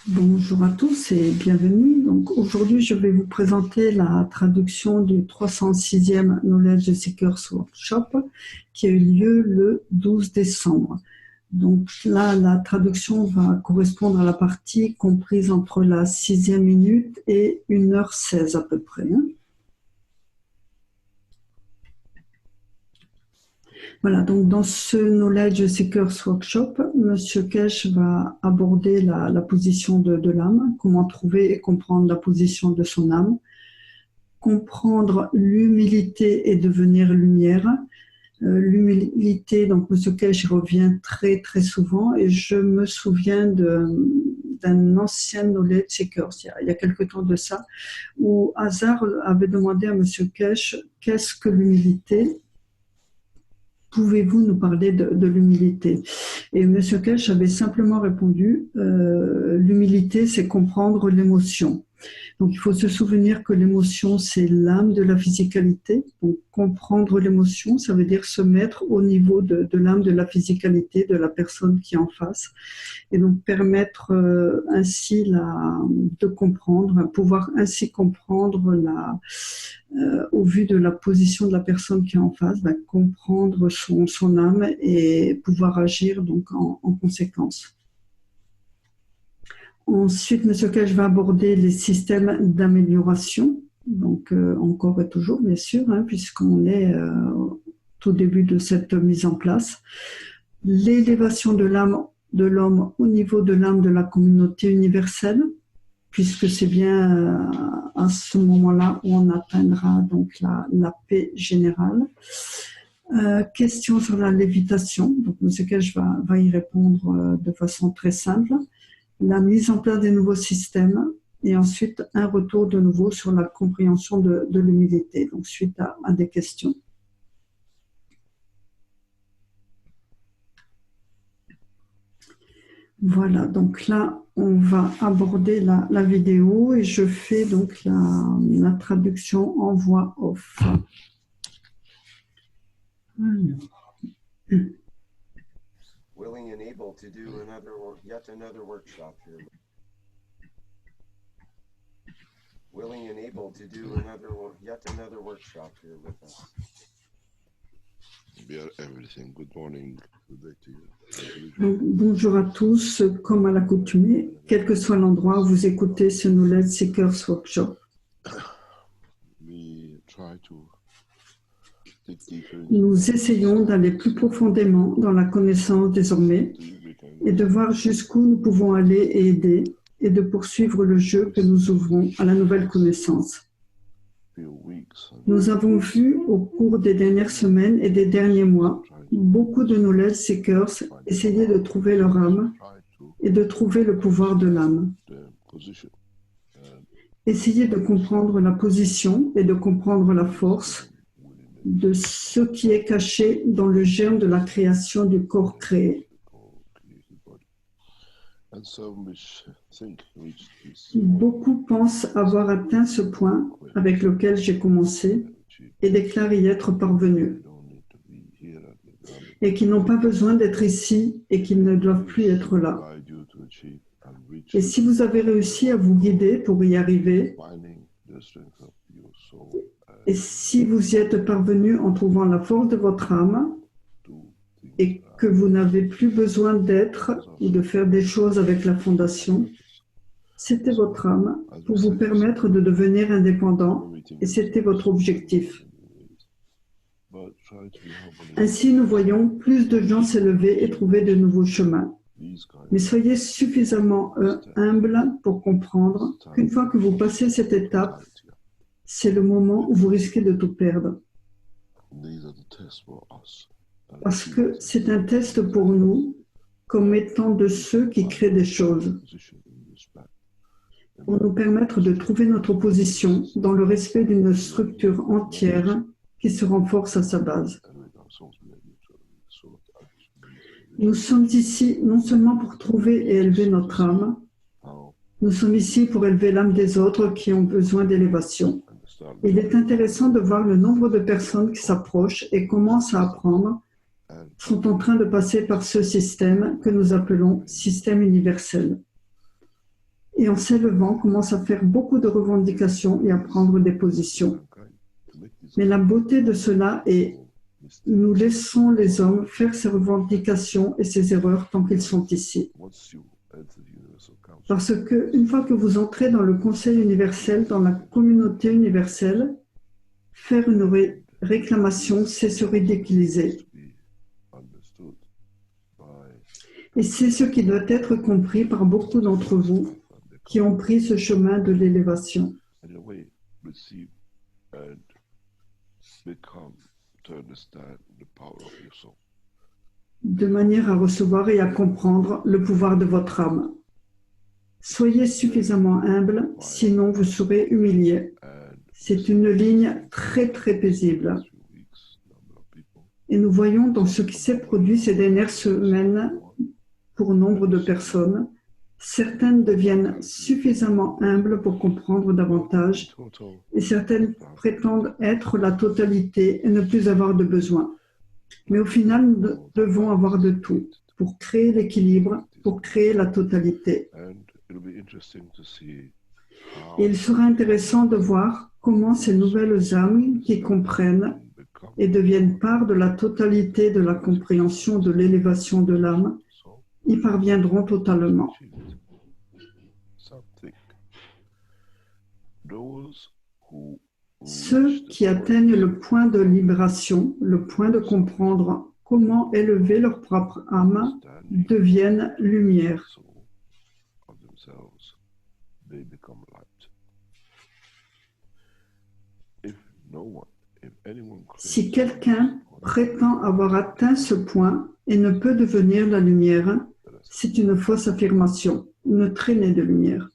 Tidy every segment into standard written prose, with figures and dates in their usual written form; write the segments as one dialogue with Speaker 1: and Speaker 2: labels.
Speaker 1: Bonjour à tous et bienvenue. Donc aujourd'hui, je vais vous présenter la traduction du 306e Knowledge Seekers Workshop qui a eu lieu le 12 décembre. Donc là, la traduction va correspondre à la partie comprise entre la 6e minute et 1h16 à peu près. Voilà, donc dans ce Knowledge Seekers Workshop, Monsieur Kesh va aborder la position de l'âme, comment trouver et comprendre la position de son âme, comprendre l'humilité et devenir lumière. L'humilité, donc Monsieur Kesh revient très très souvent et je me souviens d'un ancien Knowledge Seekers, il y a quelque temps de ça, où Hazar avait demandé à Monsieur Kesh qu'est-ce que l'humilité. Pouvez-vous nous parler de l'humilité? Et M. Kesh avait simplement répondu, l'humilité, c'est comprendre l'émotion. Donc, il faut se souvenir que l'émotion, c'est l'âme de la physicalité. Donc, comprendre l'émotion, ça veut dire se mettre au niveau de l'âme de la physicalité de la personne qui est en face. Et donc, permettre ainsi de comprendre, pouvoir ainsi comprendre au vu de la position de la personne qui est en face, comprendre son âme et pouvoir agir donc en conséquence. Ensuite, M. Kesh va aborder les systèmes d'amélioration, donc encore et toujours, bien sûr, puisqu'on est au tout début de cette mise en place. L'élévation de l'âme de l'homme au niveau de l'âme de la communauté universelle, puisque c'est bien à ce moment-là où on atteindra donc la paix générale. Question sur la lévitation, donc M. Kesh va y répondre de façon très simple. La mise en place des nouveaux systèmes et ensuite un retour de nouveau sur la compréhension de l'humilité, donc suite à des questions. Voilà, donc là, on va aborder la vidéo et je fais donc la traduction en voix off. Alors.
Speaker 2: Willing and able to do yet another workshop here. Willing and able to do yet another workshop here with us.
Speaker 3: We are everything. Good morning. Good day to you.
Speaker 1: Donc, bonjour à tous, comme à l'accoutumée, quel que soit l'endroit où vous écoutez ce Knowledge Seekers Workshop.
Speaker 3: We try to dig deeper
Speaker 1: Nous essayons d'aller plus profondément dans la connaissance désormais et de voir jusqu'où nous pouvons aller et aider et de poursuivre le jeu que nous ouvrons à la nouvelle connaissance. Nous avons vu au cours des dernières semaines et des derniers mois beaucoup de Knowledge Seekers essayer de trouver leur âme et de trouver le pouvoir de l'âme. Essayer de comprendre la position et de comprendre la force de ce qui est caché dans le germe de la création du corps créé. Beaucoup pensent avoir atteint ce point avec lequel j'ai commencé et déclarent y être parvenus, et qui n'ont pas besoin d'être ici et qui ne doivent plus être là. Et si vous avez réussi à vous guider pour y arriver, et si vous y êtes parvenu en trouvant la force de votre âme et que vous n'avez plus besoin d'être ou de faire des choses avec la fondation, c'était votre âme pour vous permettre de devenir indépendant et c'était votre objectif. Ainsi, nous voyons plus de gens s'élever et trouver de nouveaux chemins. Mais soyez suffisamment humble pour comprendre qu'une fois que vous passez cette étape, c'est le moment où vous risquez de tout perdre. Parce que c'est un test pour nous, comme étant de ceux qui créent des choses, pour nous permettre de trouver notre position dans le respect d'une structure entière qui se renforce à sa base. Nous sommes ici non seulement pour trouver et élever notre âme, nous sommes ici pour élever l'âme des autres qui ont besoin d'élévation. Il est intéressant de voir le nombre de personnes qui s'approchent et commencent à apprendre, sont en train de passer par ce système que nous appelons système universel. et en s'élevant commence à faire beaucoup de revendications et à prendre des positions. Mais la beauté de cela est nous laissons les hommes faire ces revendications et ces erreurs tant qu'ils sont ici. Parce que une fois que vous entrez dans le Conseil universel, dans la communauté universelle, faire une réclamation, c'est se ridiculiser. Et c'est ce qui doit être compris par beaucoup d'entre vous qui ont pris ce chemin de l'élévation. De manière à recevoir et à comprendre le pouvoir de votre âme. Soyez suffisamment humble, sinon vous serez humilié. C'est une ligne très très paisible. Et nous voyons dans ce qui s'est produit ces dernières semaines pour nombre de personnes, certaines deviennent suffisamment humbles pour comprendre davantage et certaines prétendent être la totalité et ne plus avoir de besoin. Mais au final, nous devons avoir de tout pour créer l'équilibre, pour créer la totalité. Et il sera intéressant de voir comment ces nouvelles âmes qui comprennent et deviennent part de la totalité de la compréhension de l'élévation de l'âme y parviendront totalement. Ceux qui atteignent le point de libération, le point de comprendre comment élever leur propre âme, deviennent lumière. Si quelqu'un prétend avoir atteint ce point et ne peut devenir la lumière, c'est une fausse affirmation, une traînée de lumière.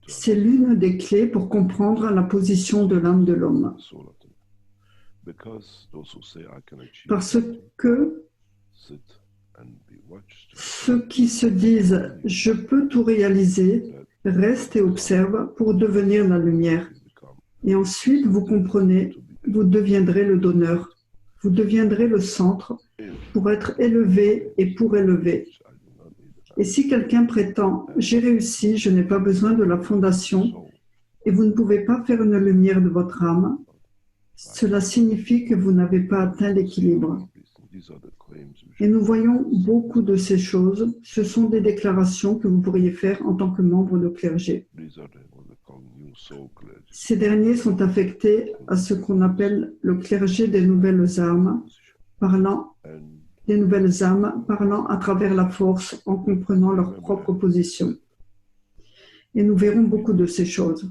Speaker 1: C'est l'une des clés pour comprendre la position de l'âme de l'homme. Parce que ceux qui se disent « je peux tout réaliser » restent et observent pour devenir la lumière. Et ensuite, vous comprenez, vous deviendrez le donneur. Vous deviendrez le centre pour être élevé et pour élever. Et si quelqu'un prétend « j'ai réussi, je n'ai pas besoin de la fondation » et vous ne pouvez pas faire une lumière de votre âme, cela signifie que vous n'avez pas atteint l'équilibre. Et nous voyons beaucoup de ces choses. Ce sont des déclarations que vous pourriez faire en tant que membre de clergé. Ces derniers sont affectés à ce qu'on appelle le clergé des nouvelles âmes, parlant à travers la force en comprenant leur propre position. Et nous verrons beaucoup de ces choses.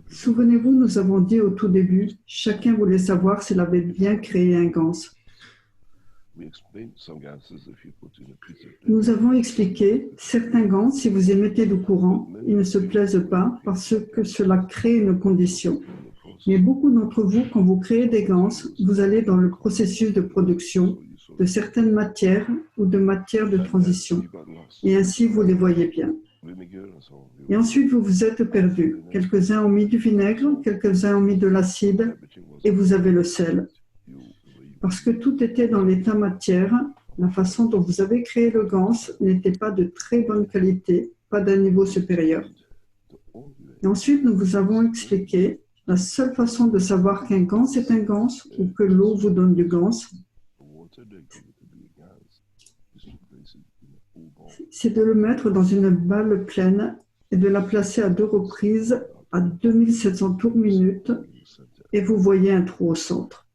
Speaker 1: Souvenez-vous, nous avons dit au tout début, chacun voulait savoir s'il avait bien créé un GANS. Nous avons expliqué, certains GANS, si vous y mettez du courant, ils ne se plaisent pas parce que cela crée une condition. Mais beaucoup d'entre vous, quand vous créez des GANS, vous allez dans le processus de production de certaines matières ou de matières de transition. Et ainsi, vous les voyez bien. Et ensuite, vous vous êtes perdus. Quelques-uns ont mis du vinaigre, quelques-uns ont mis de l'acide, et vous avez le sel. Parce que tout était dans l'état matière, la façon dont vous avez créé le GANS n'était pas de très bonne qualité, pas d'un niveau supérieur. Et ensuite, nous vous avons expliqué la seule façon de savoir qu'un GANS est un GANS ou que l'eau vous donne du GANS, c'est de le mettre dans une balle pleine et de la placer à 2 reprises à 2700 tours minute et vous voyez un trou au centre.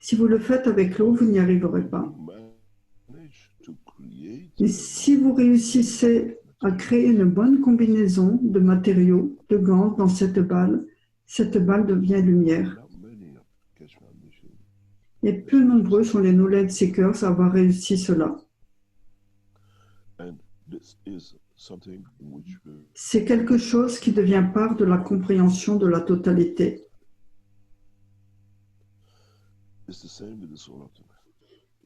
Speaker 1: Si vous le faites avec l'eau, vous n'y arriverez pas. Mais si vous réussissez à créer une bonne combinaison de matériaux, de GANS dans cette balle devient lumière. Et peu nombreux sont les knowledge seekers à avoir réussi cela. C'est quelque chose qui devient part de la compréhension de la totalité.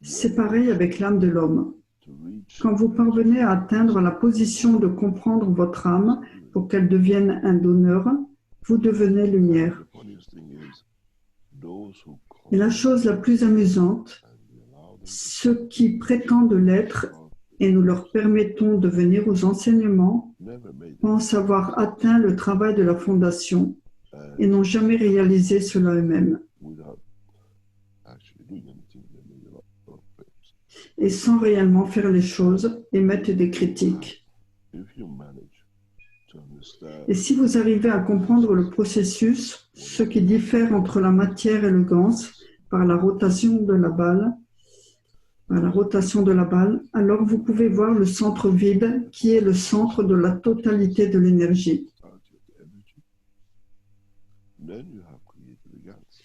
Speaker 1: C'est pareil avec l'âme de l'homme. Quand vous parvenez à atteindre la position de comprendre votre âme pour qu'elle devienne un donneur, vous devenez lumière. Et la chose la plus amusante, ceux qui prétendent l'être et nous leur permettons de venir aux enseignements
Speaker 3: never made it,
Speaker 1: pensent avoir atteint le travail de la fondation et
Speaker 3: and
Speaker 1: n'ont jamais réalisé cela eux-mêmes.
Speaker 3: without actually doing anything, they made a lot of claims.
Speaker 1: Et sans réellement faire les choses, émettent des critiques.
Speaker 3: If you manage to understand
Speaker 1: Et si vous arrivez à comprendre le processus, ce qui diffère entre la matière et le gans par la rotation de la balle, alors vous pouvez voir le centre vide qui est le centre de la totalité de l'énergie.
Speaker 3: out your energy, then you have created the GANs.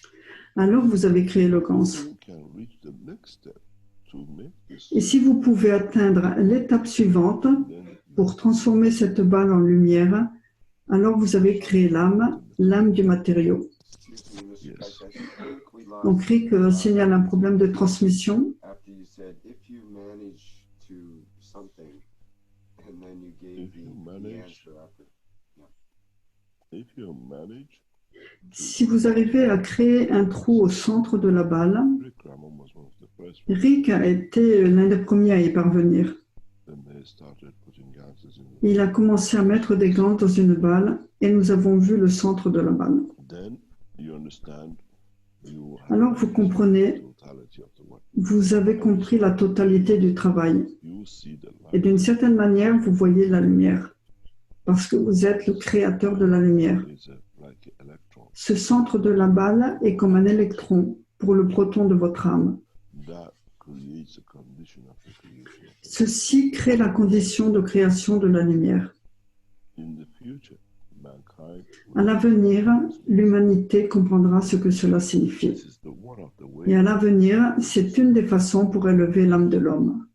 Speaker 1: Alors vous avez créé le gans.
Speaker 3: You can reach the next step to make this,
Speaker 1: Et si vous pouvez atteindre l'étape suivante
Speaker 3: then
Speaker 1: pour transformer cette balle en lumière, alors vous avez créé l'âme, l'âme du matériau.
Speaker 2: Excuse me, Mr.
Speaker 3: Yes.
Speaker 2: Kashesh. We lost
Speaker 1: Donc Rick signale un problème de transmission.
Speaker 2: after you said if you manage to something, and then you gave
Speaker 3: If you
Speaker 2: the
Speaker 3: manage-
Speaker 2: answer after.
Speaker 3: if you manage,
Speaker 1: Si vous arrivez à créer un trou au centre de la balle,
Speaker 3: Rick Ramon was one of the first,
Speaker 1: Rick a été l'un des premiers à y parvenir.
Speaker 3: then they started putting gases in it.
Speaker 1: Il a commencé à mettre des gants dans une balle et nous avons vu le centre de la balle.
Speaker 3: Then you understand, you have
Speaker 1: Alors vous comprenez,
Speaker 3: totality of the work.
Speaker 1: vous avez compris la totalité du travail.
Speaker 3: You see the
Speaker 1: Et
Speaker 3: light
Speaker 1: d'une certaine manière, vous voyez la lumière. Parce que vous êtes le créateur de la lumière.
Speaker 3: is like an electron
Speaker 1: Ce centre de la balle est comme un électron pour le proton de votre âme.
Speaker 3: that creates a condition of the creation.
Speaker 1: Ceci crée la condition de création de la lumière.
Speaker 3: In the future, mankind
Speaker 1: À l'avenir, l'humanité comprendra ce que cela signifie.
Speaker 3: this is the one of the
Speaker 1: Et
Speaker 3: way
Speaker 1: à l'avenir, c'est une des façons pour élever l'âme de l'homme.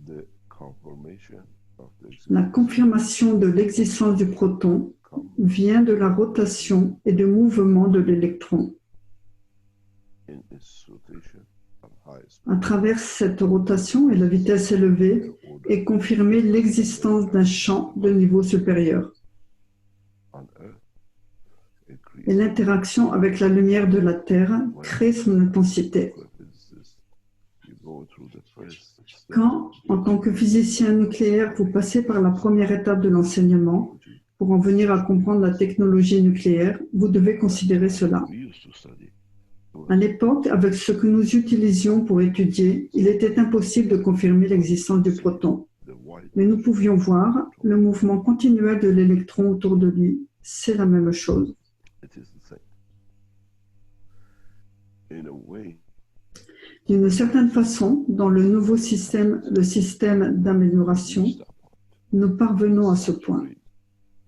Speaker 3: the confirmation of the
Speaker 1: La
Speaker 3: existence
Speaker 1: confirmation de l'existence du proton
Speaker 3: comes
Speaker 1: vient de la rotation et du mouvement de l'électron.
Speaker 3: in its rotation of highest
Speaker 1: À travers cette rotation et la vitesse élevée
Speaker 3: order
Speaker 1: est confirmée l'existence d'un champ de niveau supérieur.
Speaker 3: on Earth. It
Speaker 1: Et
Speaker 3: creates
Speaker 1: l'interaction avec la lumière de la Terre crée son intensité.
Speaker 3: physicists. You go through the first step
Speaker 1: Quand, en tant que physicien nucléaire, vous passez par la première étape de l'enseignement, pour en venir à comprendre la technologie nucléaire, vous devez considérer cela.
Speaker 3: we used to study.
Speaker 1: À l'époque, avec ce que nous utilisions pour étudier, il était impossible de confirmer l'existence du proton.
Speaker 3: The white
Speaker 1: Mais nous pouvions voir le mouvement continuel de l'électron autour de lui. C'est la même chose.
Speaker 3: it is the same. In a way,
Speaker 1: D'une certaine façon, dans le nouveau système, le système d'amélioration,
Speaker 3: reached that point.
Speaker 1: nous parvenons à ce point.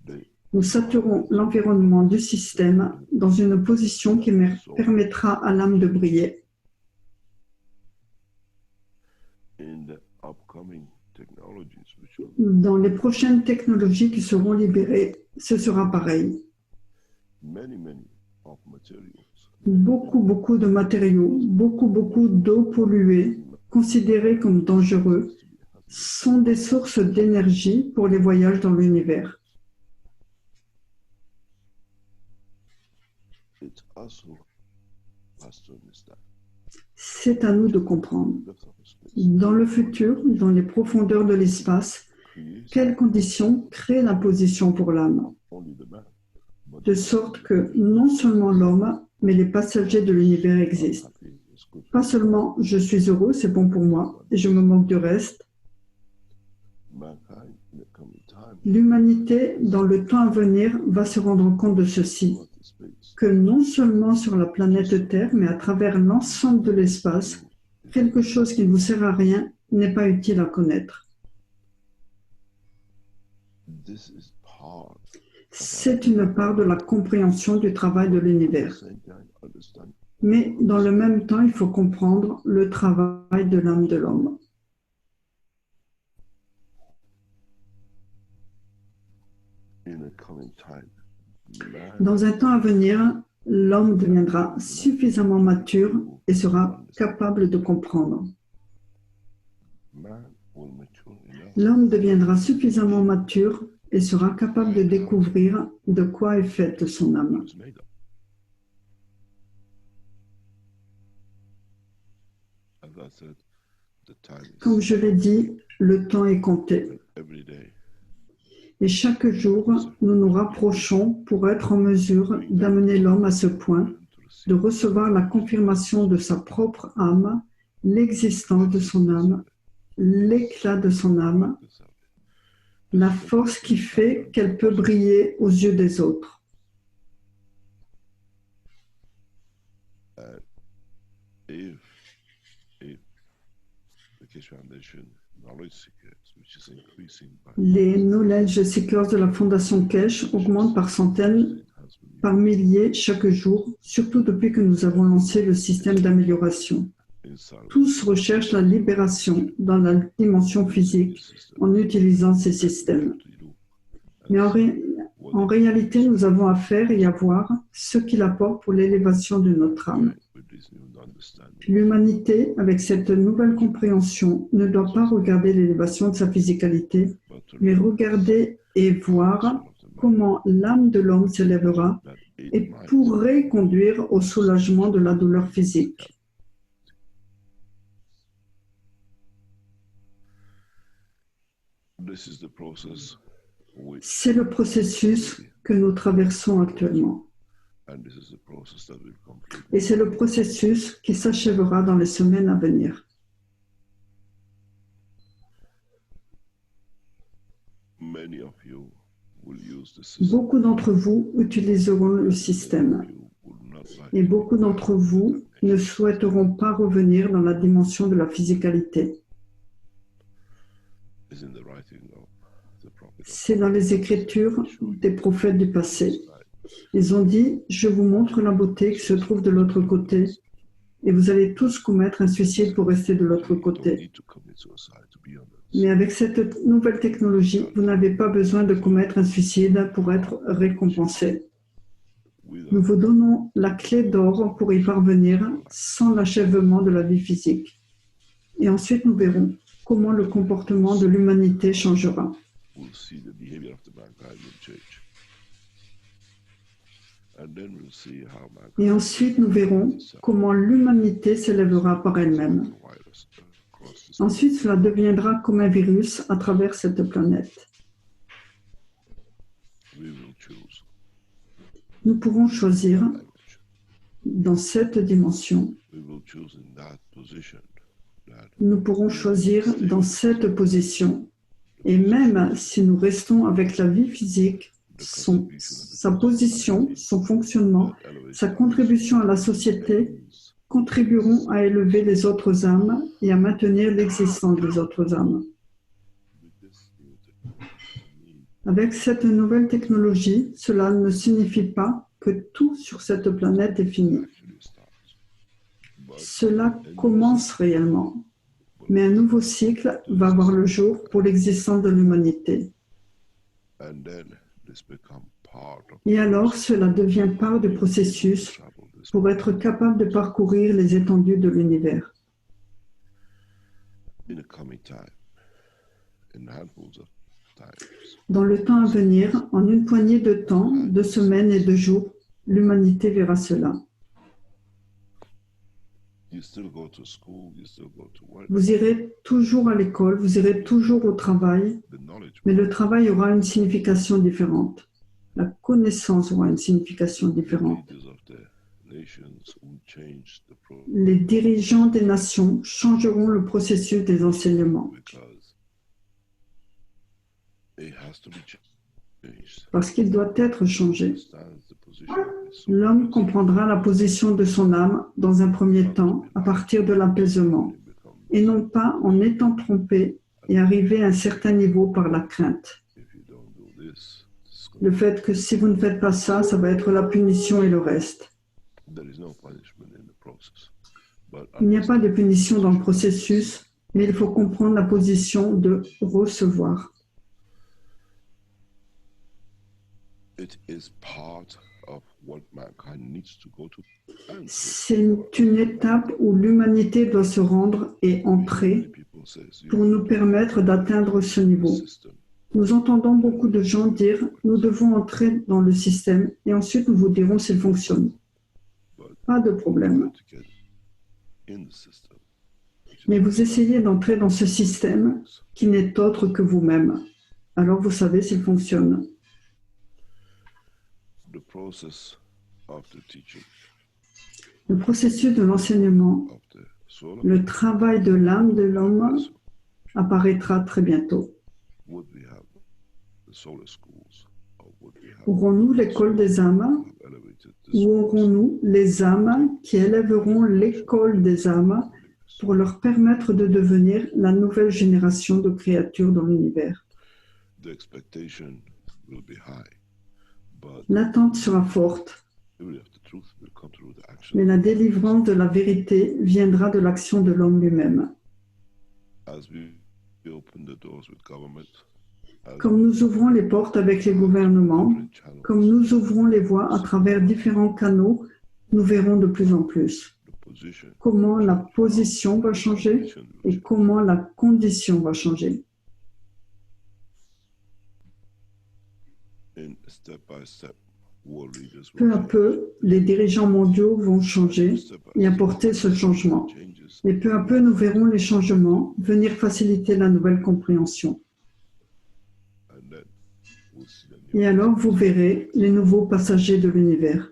Speaker 3: The
Speaker 1: Nous saturons l'environnement du système dans une position qui permettra à l'âme de briller.
Speaker 3: in the upcoming technologies, which will
Speaker 1: Dans les prochaines technologies qui seront libérées, ce sera pareil.
Speaker 3: many of materials
Speaker 1: Beaucoup de matériaux, beaucoup d'eau polluée, considérés comme dangereux, sont des sources d'énergie pour les voyages dans l'univers.
Speaker 3: it also has to understand
Speaker 1: C'est à nous de comprendre.
Speaker 3: depth of space
Speaker 1: Dans le futur, dans les profondeurs de l'espace,
Speaker 3: creates
Speaker 1: quelles conditions créent la position pour l'âme,
Speaker 3: only the man, but
Speaker 1: de sorte que non seulement l'homme, mais les passagers de l'univers existent.
Speaker 3: happy is good for
Speaker 1: Pas seulement je suis heureux, c'est bon pour moi, et je me moque du reste.
Speaker 3: mankind in the coming time.
Speaker 1: L'humanité, dans le temps à venir, va se rendre compte de ceci,
Speaker 3: What is space?
Speaker 1: que non seulement sur la planète Terre, mais à travers l'ensemble de l'espace, quelque chose qui ne vous sert à rien n'est pas utile à connaître.
Speaker 3: This is part
Speaker 1: C'est une part de la compréhension du travail de
Speaker 3: at the
Speaker 1: l'univers.
Speaker 3: same time understand
Speaker 1: Mais dans le même temps, il faut comprendre le travail de l'âme de l'homme.
Speaker 3: in a coming time. Man
Speaker 1: Dans un temps à venir, l'homme deviendra suffisamment mature et sera capable de comprendre.
Speaker 3: man will mature enough
Speaker 1: L'homme deviendra suffisamment mature et sera capable de découvrir de quoi est faite son âme.
Speaker 3: is made of. as I said, the time
Speaker 1: Comme
Speaker 3: is
Speaker 1: je l'ai dit, le temps est compté.
Speaker 3: and every day
Speaker 1: Et chaque jour, nous nous rapprochons pour être en mesure d'amener l'homme à ce point
Speaker 3: and to
Speaker 1: de
Speaker 3: receive
Speaker 1: recevoir la confirmation de sa propre âme, l'existence de son âme, l'éclat de son âme,
Speaker 3: this out.
Speaker 1: la force qui fait qu'elle peut briller aux yeux des autres.
Speaker 3: If the Keshe Foundation knowledge seekers, which is increasing by
Speaker 1: Les knowledge seekers de la Fondation Keshe augmentent par centaines,
Speaker 3: has been
Speaker 1: par milliers chaque jour, surtout depuis que nous avons lancé le système d'amélioration.
Speaker 3: inside
Speaker 1: Tous recherchent la libération dans la dimension physique en utilisant ces systèmes. Mais en réalité, nous avons à faire et à voir ce qu'il apporte pour l'élévation de notre âme. L'humanité, avec cette nouvelle compréhension, ne doit pas regarder l'élévation de sa physicalité, mais regarder et voir comment l'âme de l'homme s'élèvera et pourrait conduire au soulagement de la douleur physique.
Speaker 3: This is the process which,
Speaker 1: C'est le processus que nous traversons actuellement.
Speaker 3: and this is the process that will complete.
Speaker 1: Et c'est le processus qui s'achèvera dans les semaines à venir.
Speaker 3: Many of you will use the system.
Speaker 1: Beaucoup d'entre vous utiliseront le système
Speaker 3: You will not like
Speaker 1: et beaucoup d'entre vous ne souhaiteront pas revenir dans la dimension de la physicalité.
Speaker 3: is in the writing of the prophet of
Speaker 1: C'est dans les écritures des prophètes du passé. Ils ont dit « Je vous montre la beauté qui se trouve de l'autre côté et vous allez tous commettre un suicide pour rester de l'autre
Speaker 3: You don't
Speaker 1: côté.
Speaker 3: need to commit suicide to be on the
Speaker 1: Mais avec cette nouvelle technologie, vous n'avez pas besoin de commettre un suicide pour être récompensé. Nous
Speaker 3: without
Speaker 1: vous donnons la clé d'or pour y parvenir sans l'achèvement de la vie physique. Et ensuite, nous verrons comment le comportement de l'humanité changera.
Speaker 3: we'll see the behavior of the mankind will change. And then we'll see how mankind
Speaker 1: Et ensuite, nous verrons comment l'humanité s'élèvera par elle-même.
Speaker 3: the virus across the
Speaker 1: Ensuite, cela deviendra comme un virus à travers cette planète.
Speaker 3: we will choose
Speaker 1: Nous pourrons choisir
Speaker 3: language.
Speaker 1: dans cette dimension,
Speaker 3: We will choose in that position that
Speaker 1: nous pourrons choisir dans cette position. Et même si nous restons avec la vie physique, sa position, son fonctionnement,
Speaker 3: that elevates
Speaker 1: sa contribution à la société
Speaker 3: things
Speaker 1: contribueront à élever les autres âmes et à maintenir l'existence des autres âmes.
Speaker 3: with this new technology.
Speaker 1: Avec cette nouvelle technologie, cela ne signifie pas que tout sur cette planète est fini.
Speaker 3: Actually starts. But
Speaker 1: Cela commence réellement, mais un nouveau cycle va voir le jour pour l'existence de l'humanité.
Speaker 3: and then this become part of
Speaker 1: Et alors, cela devient part du processus
Speaker 3: travel this
Speaker 1: pour être capable de parcourir les étendues de l'univers.
Speaker 3: in a coming time, in handfuls of times.
Speaker 1: Dans le temps à venir, en une poignée de temps, de semaines et de jours, l'humanité verra cela.
Speaker 3: You still go to school, you still go to work.
Speaker 1: Vous irez toujours à l'école, vous irez toujours au travail,
Speaker 3: The knowledge
Speaker 1: mais le travail aura une signification différente. La connaissance aura une signification différente.
Speaker 3: leaders of the nations will change the process
Speaker 1: Les dirigeants des nations changeront le processus des enseignements
Speaker 3: because it has to be changed.
Speaker 1: parce qu'il doit être changé.
Speaker 3: Understands the position of his soul.
Speaker 1: L'homme comprendra la position de son âme dans un premier temps à partir de l'apaisement
Speaker 3: It becomes,
Speaker 1: et non pas en étant trompé et arriver à un certain niveau par la crainte.
Speaker 3: if you don't do this, it's
Speaker 1: Le fait que si vous ne faites pas ça, ça va être la punition et le reste.
Speaker 3: there is no punishment in the process. But
Speaker 1: Il n'y a pas de punition dans le processus, mais il faut comprendre la position de recevoir.
Speaker 3: it is part of what mankind needs to go to. And
Speaker 1: C'est une étape où l'humanité doit se rendre et
Speaker 3: many
Speaker 1: entrer
Speaker 3: people says,
Speaker 1: pour nous permettre d'atteindre ce niveau.
Speaker 3: system.
Speaker 1: Nous entendons beaucoup de gens dire « nous devons entrer dans le système et ensuite nous vous dirons s'il fonctionne ». Pas de problème.
Speaker 3: To get in the system,
Speaker 1: Mais vous essayez d'entrer dans ce système qui n'est autre que vous-même. Alors vous savez s'il fonctionne.
Speaker 3: The process of the teaching
Speaker 1: Le processus de l'enseignement,
Speaker 3: of the soul of
Speaker 1: le travail de l'âme de l'homme
Speaker 3: vessel,
Speaker 1: apparaîtra très bientôt.
Speaker 3: would we have the solar schools, or would we have
Speaker 1: Aurons-nous l'école des âmes
Speaker 3: have elevated the
Speaker 1: ou
Speaker 3: souls
Speaker 1: aurons-nous les âmes qui élèveront l'école des âmes pour leur permettre de devenir la nouvelle génération de créatures dans l'univers?
Speaker 3: The expectation will be high, but
Speaker 1: L'attente sera forte,
Speaker 3: delivery of the truth will come through the action.
Speaker 1: mais la délivrance de la vérité viendra de l'action de l'homme lui-même.
Speaker 3: As we open the doors with government, as
Speaker 1: Comme nous ouvrons les portes avec les gouvernements,
Speaker 3: different channels,
Speaker 1: comme nous ouvrons les voies à travers différents canaux, nous verrons de plus en plus
Speaker 3: the position
Speaker 1: comment la position va changer
Speaker 3: condition will
Speaker 1: et comment la condition va changer.
Speaker 3: in step by step, world leaders
Speaker 1: Peu
Speaker 3: will
Speaker 1: à
Speaker 3: change.
Speaker 1: peu, les dirigeants mondiaux vont changer
Speaker 3: Step by
Speaker 1: et
Speaker 3: step,
Speaker 1: apporter ce changement.
Speaker 3: changes,
Speaker 1: Et peu à peu, nous verrons les changements venir faciliter la nouvelle compréhension.
Speaker 3: and then we'll see the new
Speaker 1: Et alors, vous verrez les nouveaux passagers de l'univers.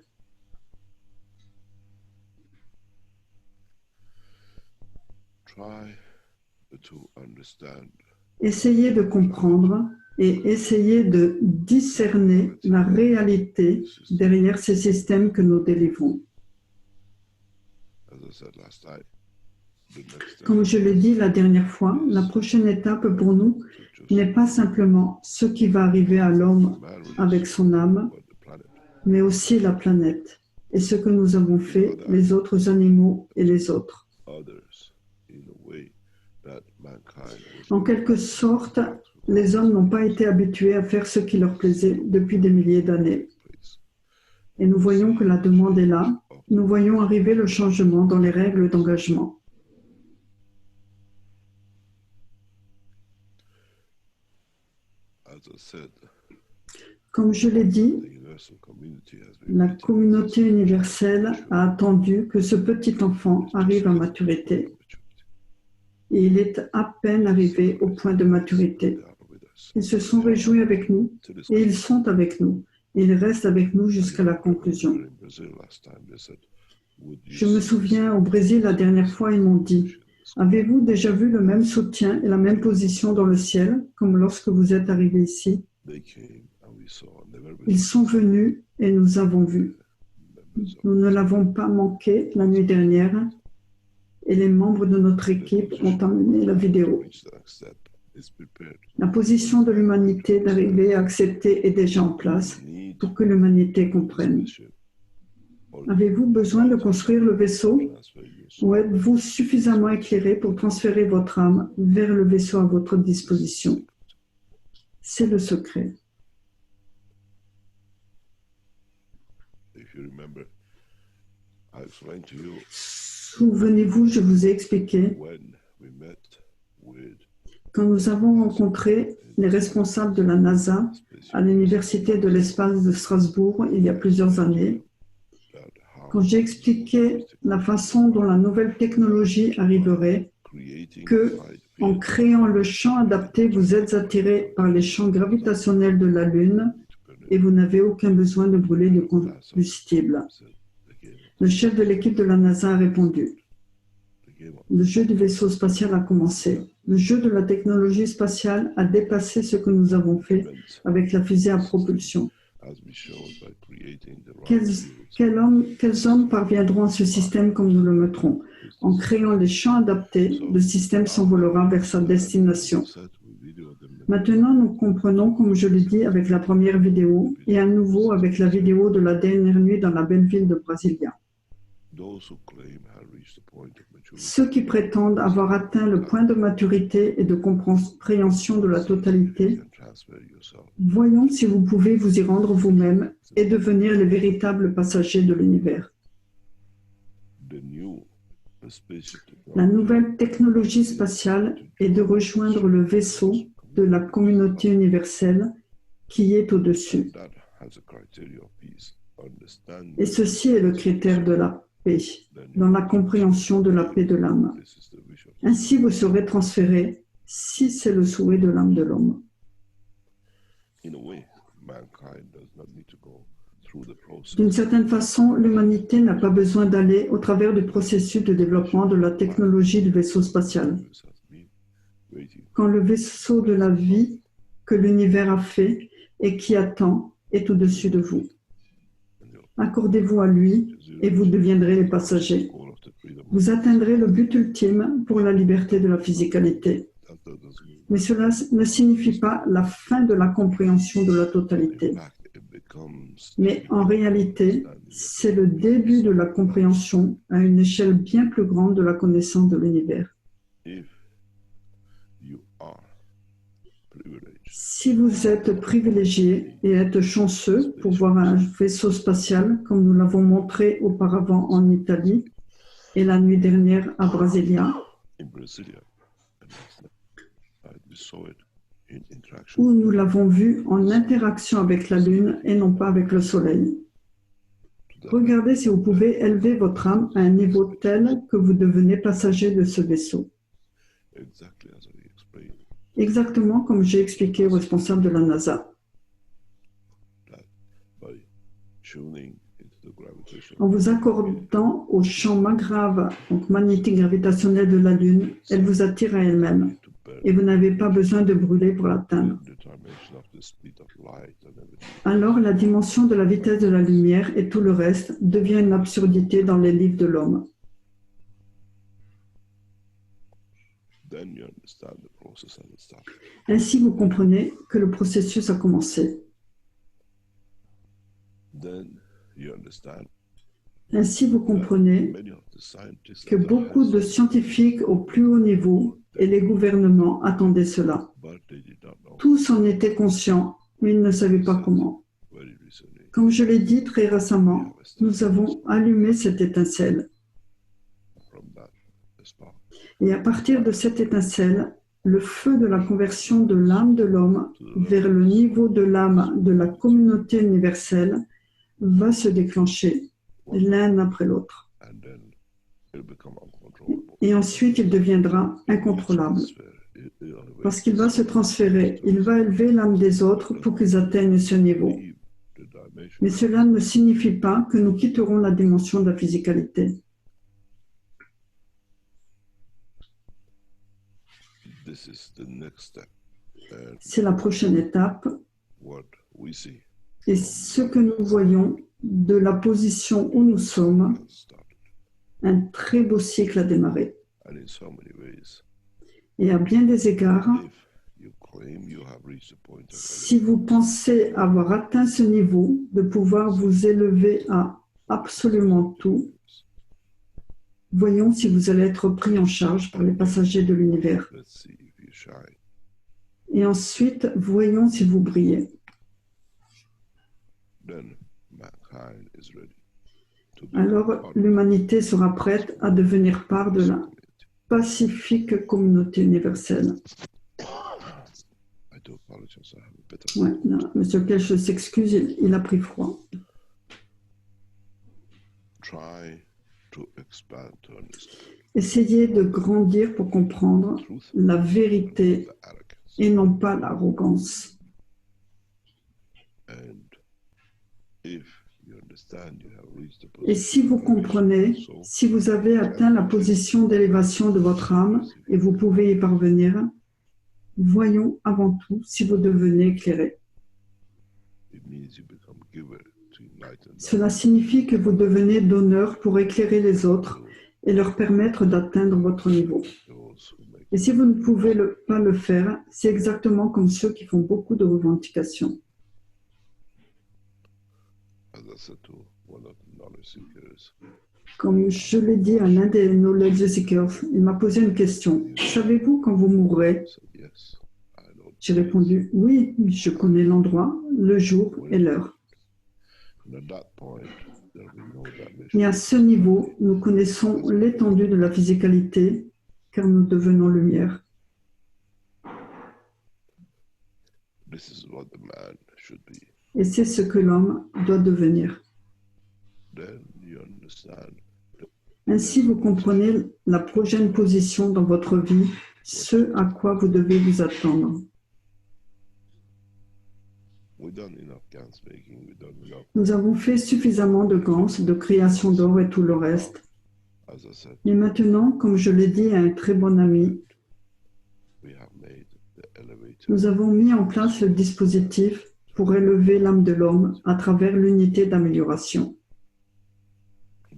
Speaker 3: try to understand
Speaker 1: Essayez de comprendre et essayez de discerner la réalité derrière ces systèmes que nous délivrons.
Speaker 3: as I said last night, the next step
Speaker 1: Comme je l'ai dit la dernière fois, la prochaine étape pour nous
Speaker 3: to just
Speaker 1: n'est pas simplement ce qui va arriver à l'homme
Speaker 3: man
Speaker 1: avec son âme,
Speaker 3: but the planet.
Speaker 1: mais aussi la planète et ce que nous avons fait, les autres animaux et les autres.
Speaker 3: Others in a way that mankind was
Speaker 1: En quelque sorte, les hommes n'ont pas été habitués à faire ce qui leur plaisait depuis des milliers d'années.
Speaker 3: place.
Speaker 1: Et nous voyons que la demande est là. Nous voyons arriver le changement dans les règles d'engagement.
Speaker 3: As I said,
Speaker 1: Comme je l'ai dit,
Speaker 3: the universal community has been
Speaker 1: la
Speaker 3: waiting
Speaker 1: communauté universelle a attendu que ce petit enfant arrive à maturité. Et il est à peine arrivé au point de maturité.
Speaker 3: They are with us.
Speaker 1: Ils se sont réjouis avec nous
Speaker 3: To this
Speaker 1: et ils sont avec nous. Et ils restent avec nous jusqu'à la conclusion.
Speaker 3: in Brazil last time, they said, would you
Speaker 1: Je me souviens, au Brésil, la dernière fois, ils m'ont dit, avez-vous déjà vu le même soutien et la même position dans le ciel comme lorsque vous êtes arrivé ici?
Speaker 3: They came and we saw, and they were
Speaker 1: Ils sont venus et nous avons vu.
Speaker 3: members of
Speaker 1: Nous ne l'avons pas manqué la nuit dernière et les membres de notre équipe ont amené la vidéo.
Speaker 3: reach the next step is prepared.
Speaker 1: La position de l'humanité d'arriver à accepter est déjà en place
Speaker 3: Need
Speaker 1: pour que l'humanité comprenne.
Speaker 3: spaceship or
Speaker 1: Avez-vous besoin de construire le vaisseau
Speaker 3: transfer your soul
Speaker 1: ou êtes-vous suffisamment éclairé pour transférer votre âme vers le vaisseau à votre disposition? C'est le secret.
Speaker 3: If you remember, I explained to you
Speaker 1: Souvenez-vous, je vous ai expliqué,
Speaker 3: when we met with
Speaker 1: quand nous avons rencontré les responsables de la NASA à l'Université de l'espace de Strasbourg il y a plusieurs années,
Speaker 3: that how
Speaker 1: quand j'ai expliqué la façon dont la nouvelle technologie arriverait,
Speaker 3: creating
Speaker 1: que en créant le champ adapté, vous êtes attiré par les champs gravitationnels de la Lune et vous n'avez aucun besoin de brûler de combustible. Le chef de l'équipe de la NASA a répondu. Le jeu du vaisseau spatial a commencé. Le jeu de la technologie spatiale a dépassé ce que nous avons fait avec la fusée à propulsion. Quels hommes parviendront à ce système comme nous le mettrons? En créant les champs adaptés, le système s'envolera vers sa destination. Maintenant, nous comprenons, comme je l'ai dit avec la première vidéo, et à nouveau avec la vidéo de la dernière nuit dans la belle ville de Brasilia. Ceux qui prétendent avoir atteint le point de maturité et de compréhension de la totalité, voyons si vous pouvez vous y rendre vous-même et devenir les véritables passagers de l'univers. La nouvelle technologie spatiale est de rejoindre le vaisseau de la communauté universelle qui est au-dessus. Et ceci est le critère de la paix, dans la compréhension de la paix de l'âme.
Speaker 3: This is the wish of
Speaker 1: Ainsi, vous serez transféré si c'est le souhait de l'âme de l'homme.
Speaker 3: in a way, mankind does not need to go through the process.
Speaker 1: D'une certaine façon, l'humanité n'a pas besoin d'aller au travers du processus de développement de la technologie du vaisseau spatial.
Speaker 3: This has been waiting
Speaker 1: Quand le vaisseau de la vie que l'univers a fait et qui attend est au-dessus de vous.
Speaker 3: and your
Speaker 1: Accordez-vous à lui et vous deviendrez les passagers.
Speaker 3: goal of the freedom.
Speaker 1: Vous atteindrez le but ultime pour la liberté de la physicalité.
Speaker 3: That doesn't mean
Speaker 1: Mais cela ne signifie pas la fin de la compréhension de la totalité.
Speaker 3: in fact it becomes
Speaker 1: Mais en réalité, c'est le début de la compréhension à une échelle bien plus grande de la connaissance de l'univers.
Speaker 3: if you are privileged
Speaker 1: Si vous êtes privilégié et êtes chanceux pour voir un vaisseau spatial, comme nous l'avons montré auparavant en Italie et la nuit dernière à Brasilia,
Speaker 3: in Brasilia and last night, we saw it in interaction
Speaker 1: où nous l'avons vu en interaction avec la Lune et non pas avec le Soleil.
Speaker 3: to that
Speaker 1: Regardez si vous pouvez élever votre âme à un niveau tel que vous devenez passager de ce vaisseau.
Speaker 3: exactly as I explained
Speaker 1: Exactement comme j'ai expliqué au responsable de la NASA.
Speaker 3: that by tuning into the gravitation
Speaker 1: En vous accordant au champ donc magnétique gravitationnel de la Lune, elle vous attire à elle-même
Speaker 3: to bear
Speaker 1: et vous n'avez pas besoin de brûler pour l'atteindre.
Speaker 3: the dimension of the speed of light and everything.
Speaker 1: Alors la dimension de la vitesse de la lumière et tout le reste devient une absurdité dans les livres de l'homme.
Speaker 3: Then you understand the process as it started.
Speaker 1: Ainsi, vous comprenez que le processus a commencé.
Speaker 3: Then you understand
Speaker 1: Ainsi, vous comprenez
Speaker 3: many of the scientists
Speaker 1: que
Speaker 3: at the
Speaker 1: beaucoup de
Speaker 3: highest
Speaker 1: scientifiques au plus haut niveau et les gouvernements attendaient cela.
Speaker 3: but they did not know
Speaker 1: Tous en étaient conscients, mais ils ne savaient pas comment.
Speaker 3: very recently.
Speaker 1: Comme je l'ai dit très récemment, nous avons allumé cette étincelle.
Speaker 3: From that spark,
Speaker 1: Et à partir de cette étincelle, le feu de la conversion de l'âme de l'homme vers le niveau de l'âme de la communauté universelle va se déclencher l'un après l'autre.
Speaker 3: and then it'll become uncontrollable.
Speaker 1: Et ensuite, il deviendra incontrôlable. Parce qu'il va se transférer, il va élever l'âme des autres pour qu'ils atteignent ce niveau.
Speaker 3: Leave the dimension.
Speaker 1: Mais cela ne signifie pas que nous quitterons la dimension de la physicalité.
Speaker 3: This is the next step. And
Speaker 1: C'est la prochaine étape.
Speaker 3: what we see
Speaker 1: Et ce que nous voyons de la position où nous sommes,
Speaker 3: has started.
Speaker 1: un très beau cycle a démarré.
Speaker 3: And in so many ways,
Speaker 1: Et à bien des égards,
Speaker 3: if you claim you have reached the point of
Speaker 1: si vous pensez avoir atteint ce niveau, de pouvoir vous élever à absolument tout, voyons si vous allez être pris en charge par les passagers de l'univers.
Speaker 3: let's see if you shine.
Speaker 1: Et ensuite, voyons si vous brillez.
Speaker 3: Then mankind is ready to be
Speaker 1: Alors,
Speaker 3: part of
Speaker 1: l'humanité sera prête à devenir part de
Speaker 3: this
Speaker 1: la
Speaker 3: community.
Speaker 1: pacifique communauté universelle.
Speaker 3: I do apologize. I have a bit of
Speaker 1: Ouais, non, Monsieur Kelch s'excuse, il a pris froid.
Speaker 3: try to expand to understand
Speaker 1: Essayez de grandir pour comprendre
Speaker 3: truth
Speaker 1: la
Speaker 3: and
Speaker 1: vérité
Speaker 3: the arrogance.
Speaker 1: et non pas l'arrogance.
Speaker 3: And if you understand you have reached the
Speaker 1: Et si vous comprenez, si vous avez atteint la position d'élévation de votre âme et vous pouvez y parvenir, voyons avant tout si vous devenez éclairé.
Speaker 3: it means you become giver to enlighten
Speaker 1: Cela signifie que vous devenez donneur pour éclairer les autres et leur permettre d'atteindre votre niveau.
Speaker 3: those who make
Speaker 1: Et si vous ne pouvez pas le faire, c'est exactement comme ceux qui font beaucoup de revendications.
Speaker 3: as I said to one of the knowledge seekers,
Speaker 1: Comme je l'ai dit à l'un des knowledge seekers, il m'a posé une question. Savez-vous quand vous mourrez?
Speaker 3: I said yes, I know.
Speaker 1: J'ai répondu, oui, je connais l'endroit, le jour et l'heure.
Speaker 3: And at that point, there will be no
Speaker 1: Et
Speaker 3: damage.
Speaker 1: à ce niveau, nous connaissons l'étendue de la physicalité, car nous devenons lumière.
Speaker 3: This is what the man should be.
Speaker 1: Et c'est ce que l'homme doit devenir.
Speaker 3: Then you understand the
Speaker 1: Ainsi, vous comprenez la prochaine position dans votre vie, ce à quoi vous devez vous attendre.
Speaker 3: We've done enough guns making, we've done enough,
Speaker 1: Nous avons fait suffisamment de gants, de création d'or et tout le reste.
Speaker 3: as I said,
Speaker 1: Mais maintenant, comme je l'ai dit à un très bon ami,
Speaker 3: we have made the elevator.
Speaker 1: nous avons mis en place le dispositif pour élever l'âme de l'homme à travers l'unité d'amélioration.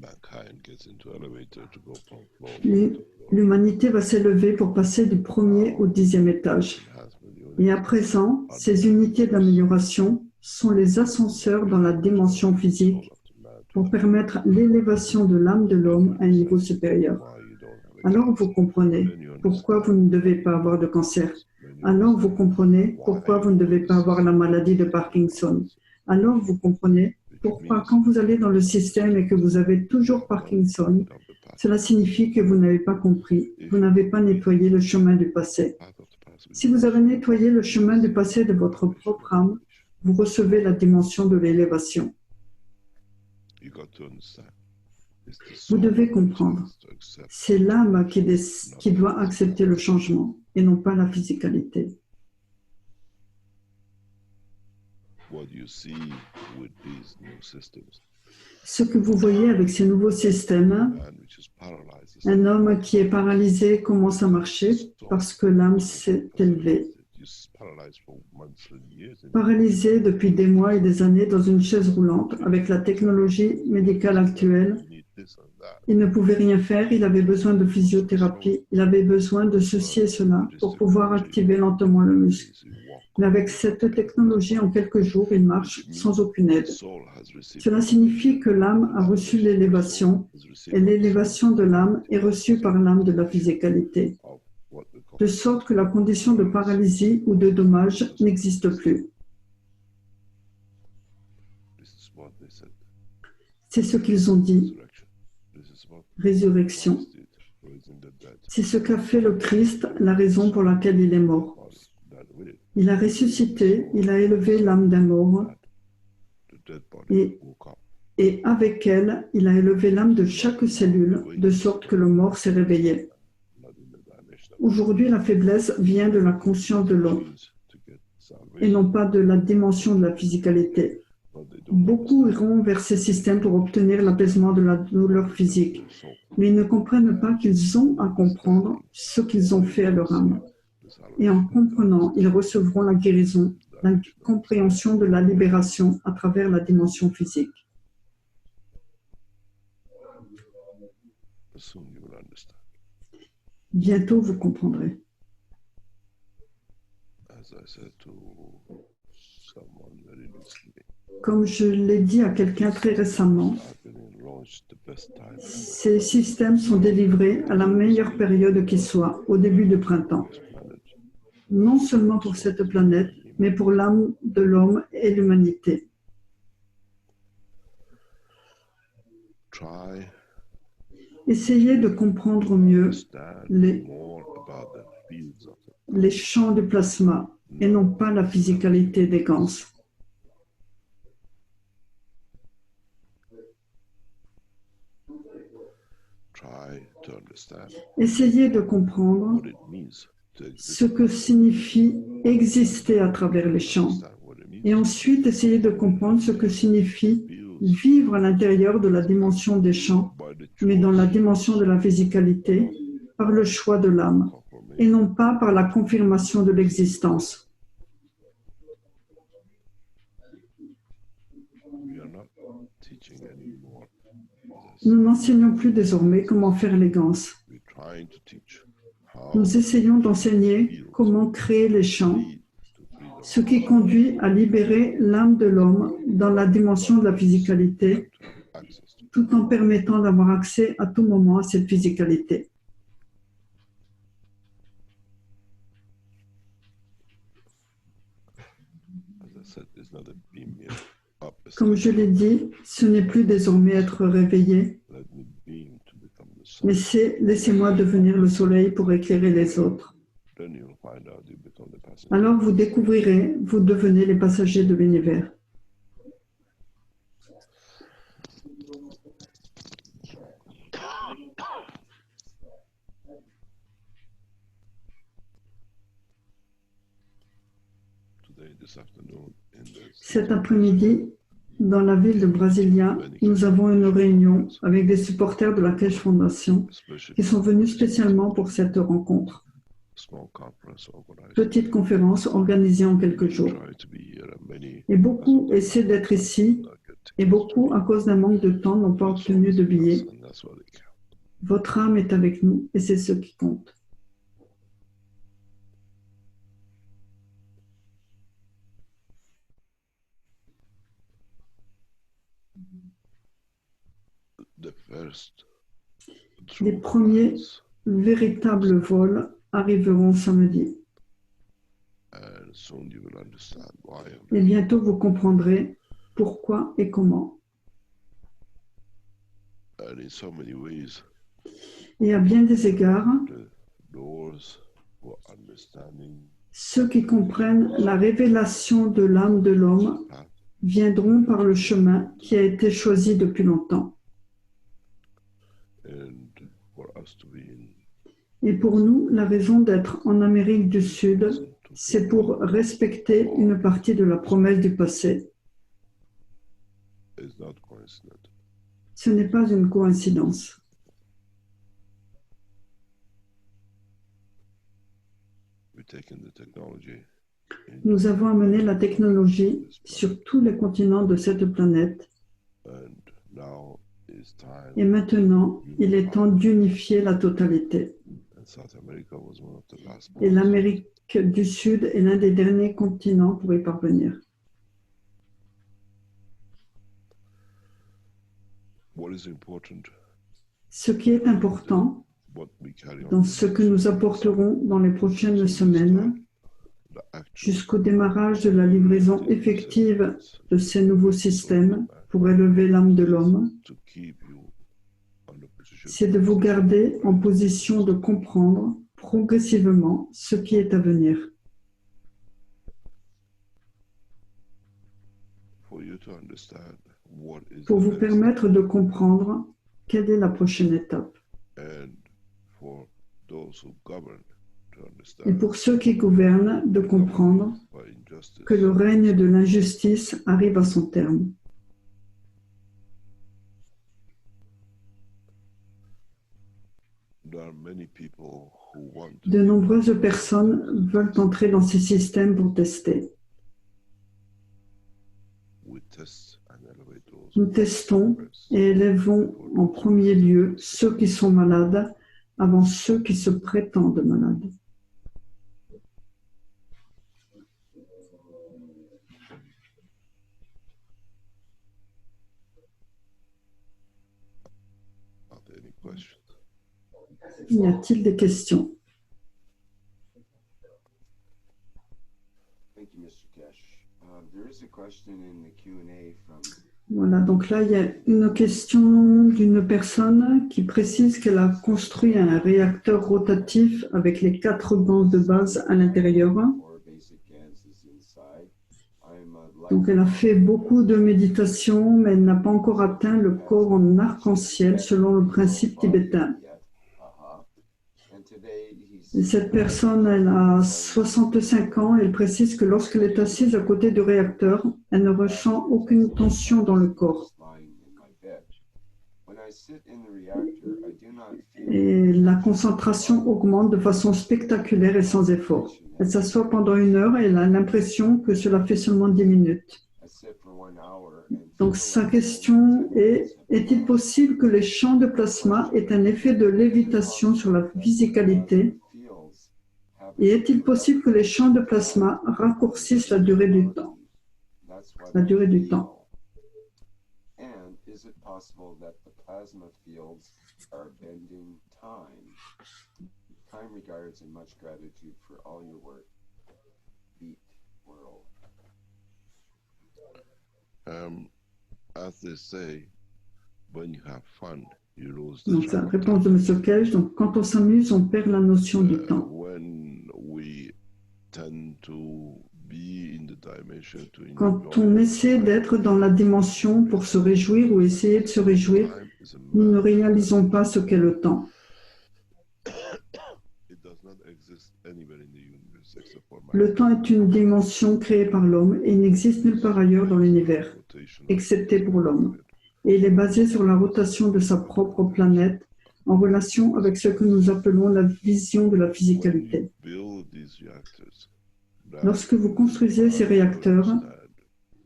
Speaker 3: Mankind gets into elevator to go from floor
Speaker 1: L'hu-
Speaker 3: to floor.
Speaker 1: L'humanité va s'élever pour passer du premier au 10e étage.
Speaker 3: Enhancement
Speaker 1: Et
Speaker 3: unit
Speaker 1: à présent, ces unités d'amélioration sont les ascenseurs dans la dimension physique
Speaker 3: soul of the man to
Speaker 1: pour permettre l'élévation de l'âme de l'homme à un niveau supérieur.
Speaker 3: why you don't have a
Speaker 1: Alors
Speaker 3: cancer.
Speaker 1: vous comprenez
Speaker 3: Then you
Speaker 1: pourquoi vous ne devez pas avoir de cancer.
Speaker 3: Then you
Speaker 1: Alors vous
Speaker 3: understand
Speaker 1: comprenez pourquoi vous ne devez pas avoir la maladie de Parkinson. Alors vous comprenez pourquoi quand vous allez dans le système et que vous avez toujours Parkinson,
Speaker 3: of the path,
Speaker 1: cela signifie que vous n'avez pas compris, vous n'avez pas nettoyé le chemin du passé.
Speaker 3: path of the past.
Speaker 1: Si vous avez nettoyé le chemin du passé de votre propre âme, vous recevez la dimension de l'élévation.
Speaker 3: You got to understand. It's the
Speaker 1: Vous
Speaker 3: soul
Speaker 1: devez
Speaker 3: which
Speaker 1: comprendre.
Speaker 3: has to accept
Speaker 1: C'est l'âme qui doit accepter le changement et non pas la physicalité.
Speaker 3: what you see with these new systems.
Speaker 1: Ce que vous voyez avec ces nouveaux systèmes,
Speaker 3: Man which is paralyzed is
Speaker 1: un homme qui est paralysé commence à marcher parce que l'âme s'est élevée.
Speaker 3: He's paralyzed for months and years. And
Speaker 1: Paralysé depuis des mois et des années dans une chaise roulante avec la technologie médicale actuelle,
Speaker 3: you need this and that.
Speaker 1: il ne pouvait rien faire, il avait besoin de physiothérapie, il avait besoin de ceci et cela pour pouvoir activer lentement le muscle.
Speaker 3: Easy walk.
Speaker 1: Mais avec cette technologie, en quelques jours, il marche sans aucune aide.
Speaker 3: Soul has received
Speaker 1: Cela signifie que l'âme a reçu l'élévation
Speaker 3: has received
Speaker 1: et l'élévation de l'âme est reçue par l'âme de la physicalité,
Speaker 3: of what we call
Speaker 1: de sorte que la condition de paralysie ou de dommage n'existe plus.
Speaker 3: this is what they said.
Speaker 1: C'est ce qu'ils ont dit,
Speaker 3: Resurrection. This is what
Speaker 1: résurrection.
Speaker 3: Christ did, raising the dead.
Speaker 1: C'est ce qu'a fait le Christ, la raison pour laquelle il est mort.
Speaker 3: Body died with it.
Speaker 1: Il a ressuscité, il a élevé l'âme d'un mort,
Speaker 3: The dead body woke up.
Speaker 1: et avec elle, il a élevé l'âme de chaque cellule, de sorte que le mort s'est réveillé.
Speaker 3: Not in the dimension of
Speaker 1: Aujourd'hui, la faiblesse vient de la conscience de l'homme
Speaker 3: dreams to get
Speaker 1: et
Speaker 3: salvation.
Speaker 1: non pas de la dimension de la physicalité.
Speaker 3: But they don't
Speaker 1: Beaucoup iront vers ces systèmes pour obtenir l'apaisement de la douleur physique,
Speaker 3: understand
Speaker 1: mais ils ne comprennent pas qu'ils ont à comprendre ce qu'ils ont fait à leur âme.
Speaker 3: the salvation.
Speaker 1: Et en comprenant, ils recevront la guérison, la compréhension de la libération à travers la dimension physique.
Speaker 3: Soon you will understand.
Speaker 1: Bientôt, vous comprendrez.
Speaker 3: As I said to someone very recently,
Speaker 1: Comme je l'ai dit à quelqu'un très récemment,
Speaker 3: I've been launched the best time ever.
Speaker 1: ces systèmes sont délivrés à la meilleure période qui soit, au début du printemps.
Speaker 3: This planet,
Speaker 1: Non seulement pour cette planète, mais pour l'âme de l'homme et l'humanité.
Speaker 3: try
Speaker 1: Essayez de comprendre mieux
Speaker 3: understand
Speaker 1: les-
Speaker 3: more about the fields of the
Speaker 1: les champs du plasma et non pas la physicalité des gans.
Speaker 3: try to understand
Speaker 1: Essayez de comprendre
Speaker 3: what it means to exist.
Speaker 1: ce que signifie exister à travers les champs.
Speaker 3: Understand what it means
Speaker 1: Et ensuite, essayez de comprendre ce que signifie vivre à l'intérieur de la dimension des champs,
Speaker 3: by the
Speaker 1: mais dans la
Speaker 3: choice,
Speaker 1: dimension de la physicalité, par le choix de l'âme, et
Speaker 3: confirmation.
Speaker 1: non pas par la confirmation de l'existence.
Speaker 3: We are not teaching anymore.
Speaker 1: Nous n'enseignons plus désormais comment faire les gans.
Speaker 3: We're trying to teach how
Speaker 1: Nous essayons d'enseigner comment créer les champs,
Speaker 3: lead to freedom,
Speaker 1: ce qui conduit à libérer l'âme de l'homme dans la dimension de la physicalité,
Speaker 3: to have access to.
Speaker 1: tout en permettant d'avoir accès à tout moment à cette physicalité.
Speaker 3: As I said, there's not a beam here up. It's
Speaker 1: Comme je l'ai dit, ce n'est plus désormais être réveillé,
Speaker 3: let me beam to become the sun.
Speaker 1: mais c'est laissez-moi devenir le soleil pour éclairer les autres.
Speaker 3: Then you'll find out you become the passenger.
Speaker 1: Alors vous découvrirez, vous devenez les passagers de l'univers.
Speaker 3: this afternoon in the
Speaker 1: Cet après-midi, dans la ville de Brasilia, nous avons une réunion avec des supporters de la Cash Foundation qui sont venus spécialement pour cette rencontre.
Speaker 3: small conference organized.
Speaker 1: Petite conférence organisée en quelques jours.
Speaker 3: Try to be here, and many
Speaker 1: Et beaucoup essaient d'être ici, et beaucoup, à cause d'un manque de temps, n'ont pas obtenu de billets.
Speaker 3: and that's what they count.
Speaker 1: Votre âme est avec nous, et c'est ce qui compte.
Speaker 3: The first
Speaker 1: Les
Speaker 3: true
Speaker 1: premiers
Speaker 3: flights,
Speaker 1: véritables vols arriveront samedi.
Speaker 3: and soon you will understand why I'm
Speaker 1: Et bientôt, vous comprendrez pourquoi et comment.
Speaker 3: and in so many ways
Speaker 1: Et à bien des égards,
Speaker 3: the doors for understanding
Speaker 1: ceux qui comprennent la révélation de l'âme de l'homme
Speaker 3: path
Speaker 1: viendront par le chemin qui a été choisi depuis longtemps.
Speaker 3: and for us to be in
Speaker 1: Et pour nous, la raison d'être en Amérique du Sud,
Speaker 3: to
Speaker 1: c'est pour respecter une partie de la promesse du passé.
Speaker 3: is not coincident.
Speaker 1: Ce n'est pas une coïncidence.
Speaker 3: We've taken the technology
Speaker 1: Nous avons amené la technologie sur tous les continents de cette planète.
Speaker 3: and now is
Speaker 1: Et
Speaker 3: time
Speaker 1: maintenant, il est temps d'unifier la totalité.
Speaker 3: and South America was one of the last
Speaker 1: Et
Speaker 3: ones.
Speaker 1: l'Amérique du Sud est l'un des derniers continents pour y parvenir.
Speaker 3: What is important,
Speaker 1: Ce qui est important
Speaker 3: what we carry on
Speaker 1: dans ce que nous apporterons dans les prochaines semaines,
Speaker 3: the actual
Speaker 1: jusqu'au démarrage de la livraison effective de ces nouveaux systèmes pour élever l'âme de l'homme,
Speaker 3: to keep you on the position
Speaker 1: c'est de vous garder en position de comprendre progressivement ce qui est à venir,
Speaker 3: for you to understand what is
Speaker 1: pour
Speaker 3: the
Speaker 1: vous
Speaker 3: next
Speaker 1: permettre de comprendre quelle est la prochaine étape.
Speaker 3: and for those who govern to
Speaker 1: Et
Speaker 3: understand
Speaker 1: pour ceux qui gouvernent, de comprendre
Speaker 3: by injustice
Speaker 1: que le règne de l'injustice arrive à son terme.
Speaker 3: there are many people who want
Speaker 1: De nombreuses personnes veulent entrer dans ces systèmes pour tester.
Speaker 3: we test and elevate those
Speaker 1: Nous
Speaker 3: who
Speaker 1: testons
Speaker 3: first.
Speaker 1: et élevons en premier lieu ceux qui sont malades avant ceux qui se prétendent malades.
Speaker 3: Are there any questions?
Speaker 1: Y a-t-il des questions?
Speaker 2: Thank you, Mr. Kesh. There is a question in the Q&A from
Speaker 1: Voilà, donc là, il y a une question d'une personne qui précise qu'elle a construit un réacteur rotatif avec les 4 bancs de base à l'intérieur.
Speaker 2: four basic gases inside.
Speaker 1: Donc, elle a fait beaucoup de méditation, mais elle n'a pas encore atteint le corps en arc-en-ciel selon le principe tibétain.
Speaker 2: And today
Speaker 1: Et cette personne, elle a 65 ans et elle précise que lorsqu'elle est assise à côté du réacteur, elle ne ressent aucune tension dans le corps.
Speaker 2: lying in my bed. When I sit in the reactor, I do not feel
Speaker 1: Et la concentration augmente de façon spectaculaire et sans effort. Elle s'assoit pendant 1 heure et elle a l'impression que cela fait seulement 10 minutes.
Speaker 2: I sit for 1 hour and
Speaker 1: Donc sa question est, est-il possible que les champs de plasma aient un effet de lévitation sur la physicalité? Et est-il possible que les champs de plasma raccourcissent la durée du temps? La durée du temps.
Speaker 2: And is it possible that the plasma fields are bending time? Kind regards and much gratitude for all your work. Beat world.
Speaker 3: As they say, when you have fun, you lose the
Speaker 1: Donc la
Speaker 3: track of
Speaker 1: réponse de M. Cage, donc quand on s'amuse, on perd la notion du
Speaker 3: time.
Speaker 1: temps.
Speaker 3: When we tend to be in the dimension to
Speaker 1: Quand
Speaker 3: enjoy
Speaker 1: on essaie d'être dans la dimension pour se réjouir ou essayer de se réjouir,
Speaker 3: time is a
Speaker 1: nous ne
Speaker 3: man.
Speaker 1: réalisons pas ce qu'est le temps.
Speaker 3: It doesn't does not exist anywhere in the universe except for
Speaker 1: Le temps est une dimension créée par l'homme et il n'existe nulle part ailleurs dans l'univers,
Speaker 3: rotation of
Speaker 1: excepté pour l'homme.
Speaker 3: planet.
Speaker 1: Et il est basé sur la rotation de sa propre planète en relation avec ce que nous appelons la vision de la
Speaker 3: When
Speaker 1: physicalité.
Speaker 3: you build these reactors,
Speaker 1: Lorsque vous construisez ces réacteurs,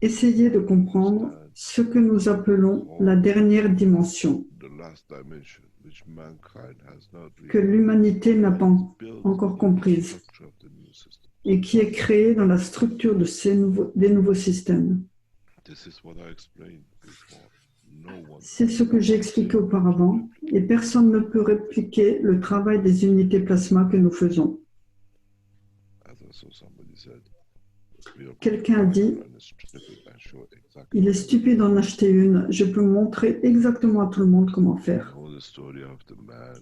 Speaker 1: essayez de comprendre ce que nous appelons la dernière dimension,
Speaker 3: the last dimension, which mankind has not
Speaker 1: que
Speaker 3: really
Speaker 1: l'humanité n'a pas
Speaker 3: built
Speaker 1: encore
Speaker 3: in the
Speaker 1: comprise
Speaker 3: structure of the new system.
Speaker 1: et qui est créée dans la structure de des nouveaux systèmes.
Speaker 3: This is what I explained before. No one
Speaker 1: C'est ce que j'ai expliqué auparavant et personne ne peut répliquer le travail des unités plasma que nous faisons.
Speaker 3: as also somebody said, we are
Speaker 1: Quelqu'un a dit,
Speaker 3: and strip it and show exactly.
Speaker 1: il est stupide d'en acheter une, je peux montrer exactement à tout le monde comment
Speaker 3: You
Speaker 1: faire.
Speaker 3: know the story of the man,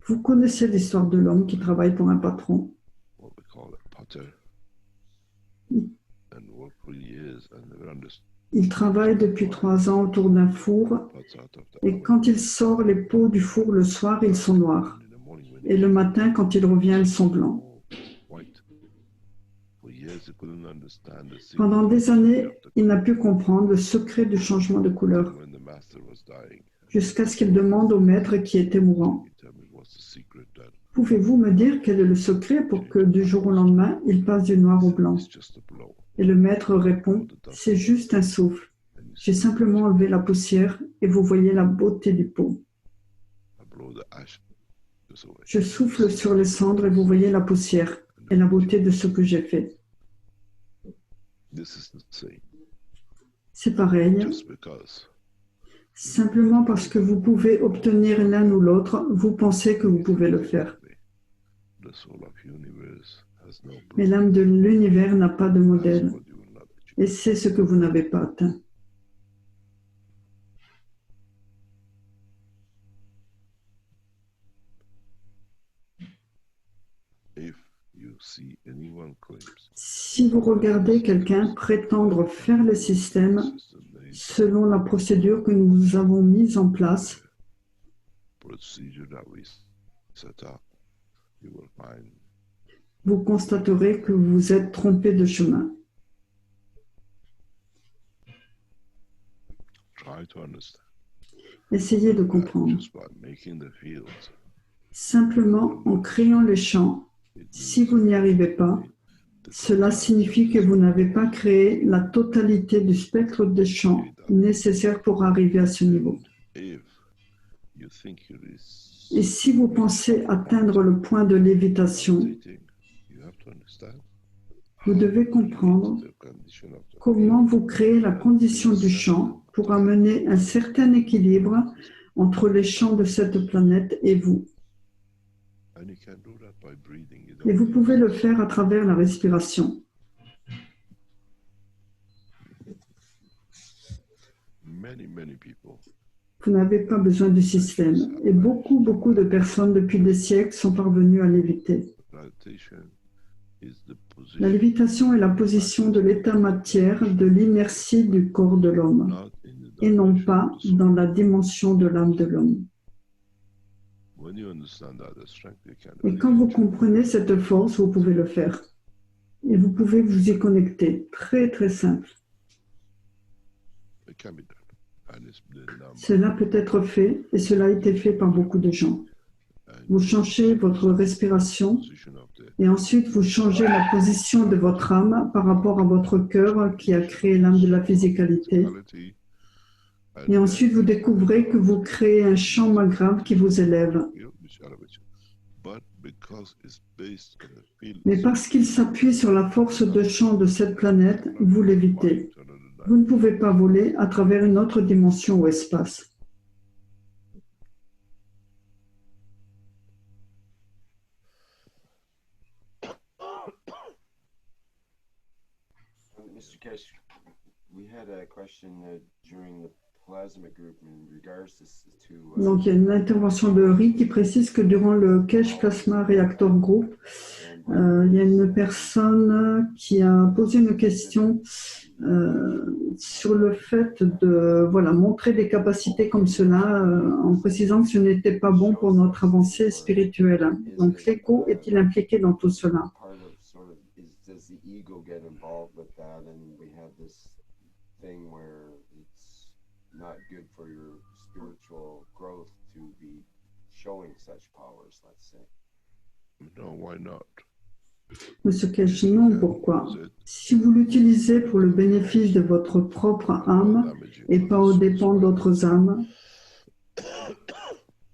Speaker 1: Vous connaissez l'histoire de l'homme qui travaille pour un patron.
Speaker 3: what we call a potter,
Speaker 1: Mm.
Speaker 3: and worked for years and never understood
Speaker 1: Il travaille depuis 3 ans autour d'un four
Speaker 3: pots out of the
Speaker 1: et
Speaker 3: oven.
Speaker 1: quand il sort les pots du four le soir, ils sont noirs.
Speaker 3: And in the morning when
Speaker 1: Et le matin, quand il revient, ils sont blancs.
Speaker 3: white. For years he couldn't understand the secret
Speaker 1: Pendant
Speaker 3: of
Speaker 1: des
Speaker 3: the
Speaker 1: années,
Speaker 3: of the
Speaker 1: il n'a pu comprendre le secret du changement de couleur,
Speaker 3: when the master was dying.
Speaker 1: jusqu'à ce qu'il demande au maître qui était mourant,
Speaker 3: He told me what's the secret that
Speaker 1: pouvez-vous me dire quel est le secret pour que du jour au lendemain, il passe du noir au blanc?
Speaker 3: it's just a blow.
Speaker 1: Et le maître répond, c'est juste un souffle.
Speaker 3: And you
Speaker 1: J'ai
Speaker 3: see
Speaker 1: simplement enlevé la poussière et vous voyez la beauté du pot.
Speaker 3: I blow the ashes away.
Speaker 1: Je souffle sur les cendres et vous voyez la poussière et la beauté de ce que j'ai fait.
Speaker 3: This is the same.
Speaker 1: C'est pareil,
Speaker 3: Just because
Speaker 1: simplement parce que vous pouvez obtenir l'un ou l'autre, vous pensez que vous pouvez le faire.
Speaker 3: the soul of universe has no
Speaker 1: Mais
Speaker 3: proof.
Speaker 1: l'âme de l'univers n'a pas de
Speaker 3: That's
Speaker 1: modèle
Speaker 3: what you will not achieve.
Speaker 1: et c'est ce que vous n'avez pas atteint.
Speaker 3: If you see anyone claims
Speaker 1: Si vous regardez quelqu'un prétendre faire le système
Speaker 3: system named
Speaker 1: selon la procédure que nous avons mise en place,
Speaker 3: procedure that we set up, you will find
Speaker 1: vous constaterez que vous vous êtes trompé de chemin.
Speaker 3: try to understand
Speaker 1: Essayez de
Speaker 3: that
Speaker 1: comprendre.
Speaker 3: just by making the fields,
Speaker 1: Simplement en créant les champs,
Speaker 3: it
Speaker 1: si vous n'y arrivez pas, cela signifie que vous n'avez pas créé la totalité du spectre des champs nécessaires pour arriver à ce niveau.
Speaker 3: if you think you is
Speaker 1: Et si vous pensez atteindre le point de lévitation,
Speaker 3: meditating, you have to understand
Speaker 1: vous devez comprendre
Speaker 3: the condition of the
Speaker 1: comment vous créez la condition du champ pour amener un certain équilibre entre les champs de cette planète et vous.
Speaker 3: and you can do that by breathing. You
Speaker 1: Et
Speaker 3: don't
Speaker 1: vous
Speaker 3: need
Speaker 1: pouvez le faire à travers la respiration.
Speaker 3: many people
Speaker 1: Vous n'avez pas besoin du système. Et beaucoup de personnes depuis des siècles sont parvenues à léviter.
Speaker 3: meditation is the position
Speaker 1: La lévitation est la position de l'état matière de l'inertie du corps de l'homme
Speaker 3: not in the
Speaker 1: et non
Speaker 3: dimension
Speaker 1: pas
Speaker 3: of the soul.
Speaker 1: dans la dimension de l'âme de l'homme.
Speaker 3: When you understand that the strength, you can
Speaker 1: Et quand vous comprenez cette force, vous pouvez le faire. Et vous pouvez vous y connecter. Très simple.
Speaker 3: it can be done. And it's been done by
Speaker 1: Cela peut être fait et cela a été fait par beaucoup de gens.
Speaker 3: and
Speaker 1: Vous changez votre respiration
Speaker 3: position of the
Speaker 1: et ensuite vous changez la position de votre âme par rapport à votre cœur qui a créé l'âme de la physicalité.
Speaker 3: physicality, and
Speaker 1: Et ensuite vous découvrez que vous créez un champ maghreb qui vous élève.
Speaker 3: which elevates you. But because it's based on the field,
Speaker 1: Mais parce qu'il s'appuie sur la force de champ de cette planète, vous l'évitez. Vous ne pouvez pas voler à travers une autre dimension ou espace.
Speaker 2: Mr. Kesh, we had a question during the plasma group in regards to
Speaker 1: Donc, il y a une intervention de Rick qui précise que durant le Cache Plasma Reactor Group, il y a une personne qui a posé une question sur le fait de montrer des capacités comme cela en précisant que ce n'était pas bon pour notre avancée spirituelle. Donc, l'ego est-il impliqué dans tout cela?
Speaker 2: part of sort of does the ego get involved with that, and we have this thing where it's not good for your spiritual growth to be showing such powers, let's say.
Speaker 3: No, why not?
Speaker 1: Monsieur Cash, non, pourquoi? Si vous l'utilisez pour le bénéfice de votre propre âme et pas aux dépens d'autres âmes,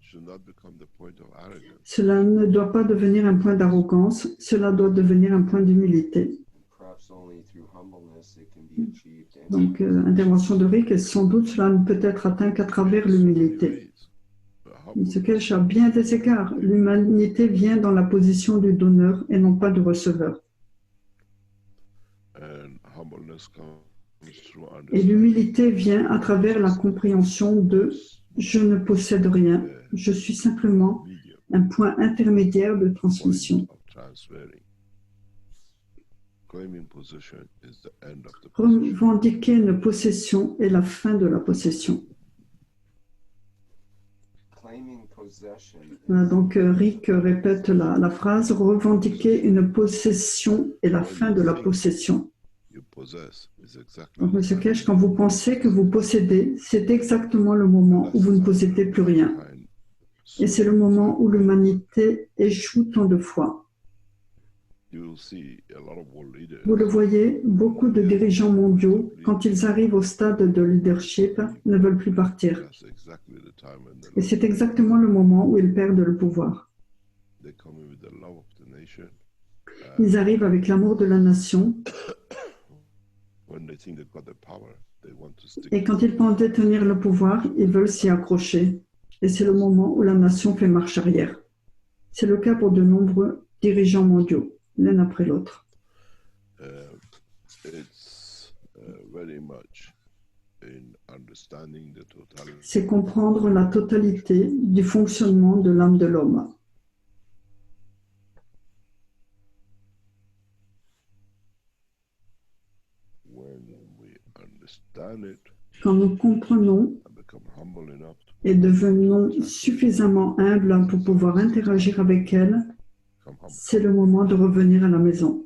Speaker 3: Should not become the point of arrogance.
Speaker 1: cela ne doit pas devenir un point d'arrogance, cela doit devenir un point d'humilité.
Speaker 2: Perhaps only through humbleness it can be achieved.
Speaker 1: Donc, intervention de Rick, et sans doute cela ne peut être atteint qu'à travers l'humilité. Monsieur Cash, à bien des égards, l'humanité vient dans la position du donneur et non pas du receveur.
Speaker 3: And humbleness comes through
Speaker 1: Et
Speaker 3: understanding.
Speaker 1: l'humilité vient à travers la compréhension de « je ne possède rien, je suis simplement
Speaker 3: Medium
Speaker 1: un point intermédiaire de
Speaker 3: point
Speaker 1: transmission ».
Speaker 3: of transferring. Claiming possession is the end of the possession.
Speaker 1: Revendiquer une possession est la fin de la possession.
Speaker 2: Claiming possession
Speaker 1: Voilà, donc Rick répète la phrase « revendiquer une possession est la fin de la possession ».
Speaker 3: You possess is exactly
Speaker 1: Donc,
Speaker 3: the
Speaker 1: Monsieur
Speaker 3: time
Speaker 1: Cash, quand vous pensez que vous possédez, c'est exactement le moment où vous ne possédez plus rien.
Speaker 3: behind
Speaker 1: Et c'est le moment où l'humanité échoue tant de fois.
Speaker 3: you will see a lot of world leaders
Speaker 1: Vous le voyez, beaucoup de dirigeants mondiaux, quand ils arrivent au stade de leadership, ne veulent plus partir.
Speaker 3: that's exactly the time when
Speaker 1: Et c'est exactement le moment où ils perdent le pouvoir.
Speaker 3: they come in with the love of the nation.
Speaker 1: Ils arrivent avec l'amour de la nation,
Speaker 3: When they think they've got the power, they want to stick
Speaker 1: et quand ils pensent détenir le pouvoir, ils veulent s'y accrocher. Et c'est le moment où la nation fait marche arrière. C'est le cas pour de nombreux dirigeants mondiaux, l'un après l'autre.
Speaker 3: it's very much in understanding the totality
Speaker 1: C'est comprendre la totalité du fonctionnement de l'âme de l'homme.
Speaker 3: when we understand it
Speaker 1: Quand nous comprenons
Speaker 3: and become humble enough
Speaker 1: et devenons suffisamment humbles pour pouvoir interagir avec elle,
Speaker 3: become humble.
Speaker 1: c'est le moment de revenir à la maison.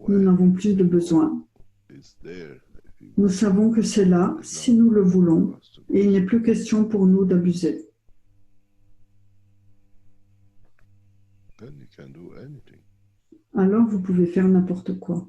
Speaker 1: Nous
Speaker 3: When
Speaker 1: n'avons plus de besoin.
Speaker 3: it's there, if you
Speaker 1: Nous savons que c'est là, si nous le voulons,
Speaker 3: want us to
Speaker 1: et il n'est plus question pour nous d'abuser.
Speaker 3: then you can do anything.
Speaker 1: Alors vous pouvez faire n'importe quoi.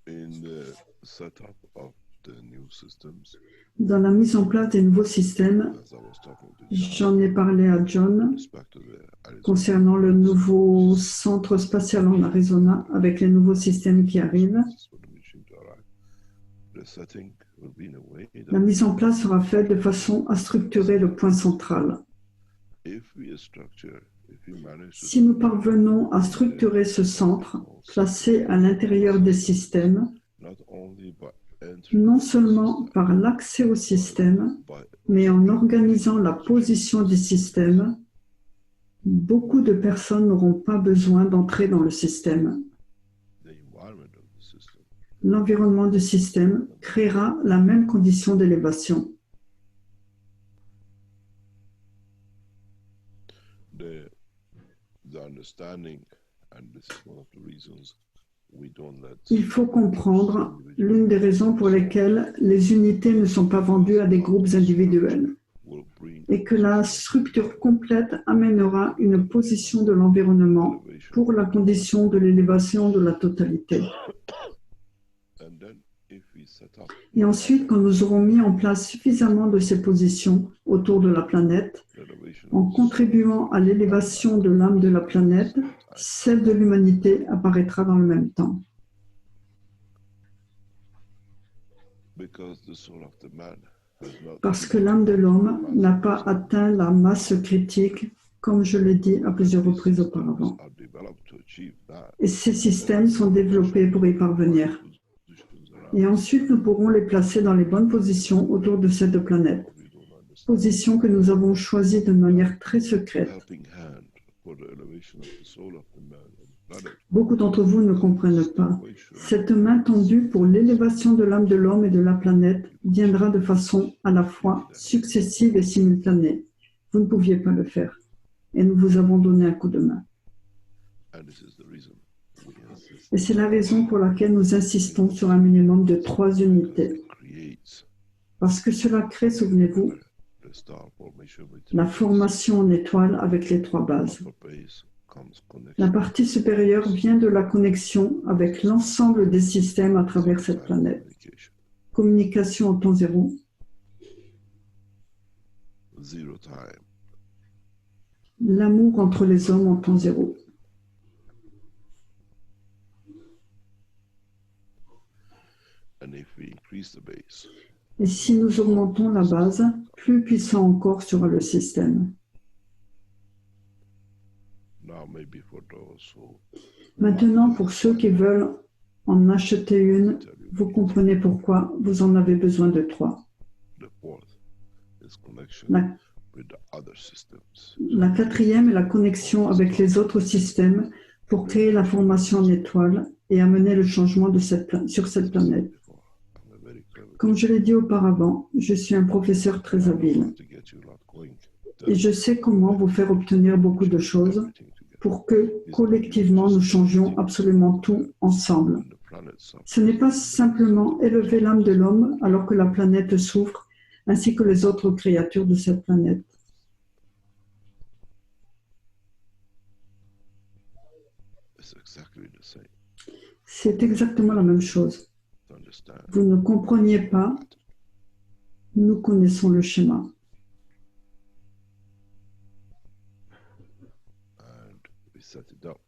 Speaker 3: In the setup of the new systems,
Speaker 1: Dans la mise en place des nouveaux systèmes,
Speaker 3: as I was talking to John,
Speaker 1: j'en ai parlé à John
Speaker 3: respect to the Arizona,
Speaker 1: concernant le nouveau centre spatial en Arizona avec les nouveaux systèmes qui arrivent.
Speaker 3: for the machine to arrive. The setting will be in a way
Speaker 1: La
Speaker 3: that
Speaker 1: mise en place sera faite de façon à structurer le point central.
Speaker 3: if we structure, if we manage to
Speaker 1: Si nous parvenons à structurer ce centre, placé à l'intérieur des systèmes,
Speaker 3: not only by entering
Speaker 1: non seulement par l'accès au système,
Speaker 3: by
Speaker 1: mais en organisant la position des systèmes, beaucoup de personnes n'auront pas besoin d'entrer dans le système.
Speaker 3: the environment of the system,
Speaker 1: L'environnement du système créera la même condition d'élévation.
Speaker 3: the understanding, and this is one of the reasons we don't let
Speaker 1: Il faut comprendre l'une des raisons pour lesquelles les unités ne sont pas vendues à des groupes individuels
Speaker 3: will bring
Speaker 1: et que la structure complète amènera une position de l'environnement
Speaker 3: elevation.
Speaker 1: pour la condition de l'élévation de la totalité.
Speaker 3: And then if we set up
Speaker 1: Et ensuite, quand nous aurons mis en place suffisamment de ces positions autour de la planète,
Speaker 3: elevation
Speaker 1: en contribuant à l'élévation de l'âme de la planète, celle de l'humanité apparaîtra dans le même temps.
Speaker 3: because the soul of the man has not
Speaker 1: Parce que l'âme de l'homme n'a pas atteint la masse critique, comme je l'ai dit à plusieurs reprises auparavant.
Speaker 3: are developed to achieve that.
Speaker 1: Et ces systèmes sont développés pour y parvenir.
Speaker 3: Positions
Speaker 1: Et ensuite, nous pourrons les placer dans les bonnes positions autour de cette planète.
Speaker 3: we don't understand.
Speaker 1: Positions que nous avons choisies de manière très secrète.
Speaker 3: Helping hand for the elevation of the soul of the man and the planet.
Speaker 1: Beaucoup d'entre vous ne comprennent pas. Cette main tendue pour l'élévation de l'âme de l'homme et de la planète viendra de façon à la fois successive et simultanée. Vous ne pouviez pas le faire. Et nous vous avons donné un coup de main.
Speaker 3: And this is the reason we insist.
Speaker 1: Et c'est la raison pour laquelle nous insistons sur un minimum de 3 unités.
Speaker 3: It creates
Speaker 1: Parce que cela crée, souvenez-vous,
Speaker 3: the star formation with
Speaker 1: la formation en étoile avec les 3 bases.
Speaker 3: upper base comes
Speaker 1: La
Speaker 3: connection.
Speaker 1: partie supérieure vient de la connexion avec l'ensemble des systèmes à travers cette planète.
Speaker 3: Communication.
Speaker 1: Communication en temps zéro,
Speaker 3: Zero time.
Speaker 1: l'amour entre les hommes en temps zéro.
Speaker 3: And if we increase the base,
Speaker 1: Et si nous augmentons la base, plus puissant encore sera le système.
Speaker 3: now maybe for those who
Speaker 1: Maintenant, pour ceux qui veulent en acheter une,
Speaker 3: tell you
Speaker 1: vous comprenez pourquoi vous en avez besoin de 3.
Speaker 3: the fourth is connection
Speaker 1: La,
Speaker 3: with the other systems.
Speaker 1: la 4e est la connexion avec les autres systèmes pour créer la formation en étoile et amener le changement de sur cette planète.
Speaker 3: Before, I'm a very clever
Speaker 1: Comme je l'ai dit auparavant, je suis un professeur très habile
Speaker 3: how to get you lot going.
Speaker 1: et je sais comment vous faire obtenir beaucoup de choses
Speaker 3: Everything together.
Speaker 1: pour que collectivement nous changions absolument tout ensemble.
Speaker 3: When the planet suffers,
Speaker 1: Ce n'est pas simplement élever l'âme de l'homme alors que la planète souffre, ainsi que les autres créatures de cette planète.
Speaker 3: it's exactly the same.
Speaker 1: C'est exactement la même chose.
Speaker 3: To understand
Speaker 1: Vous ne compreniez pas, nous connaissons le schéma.
Speaker 3: and we set it up.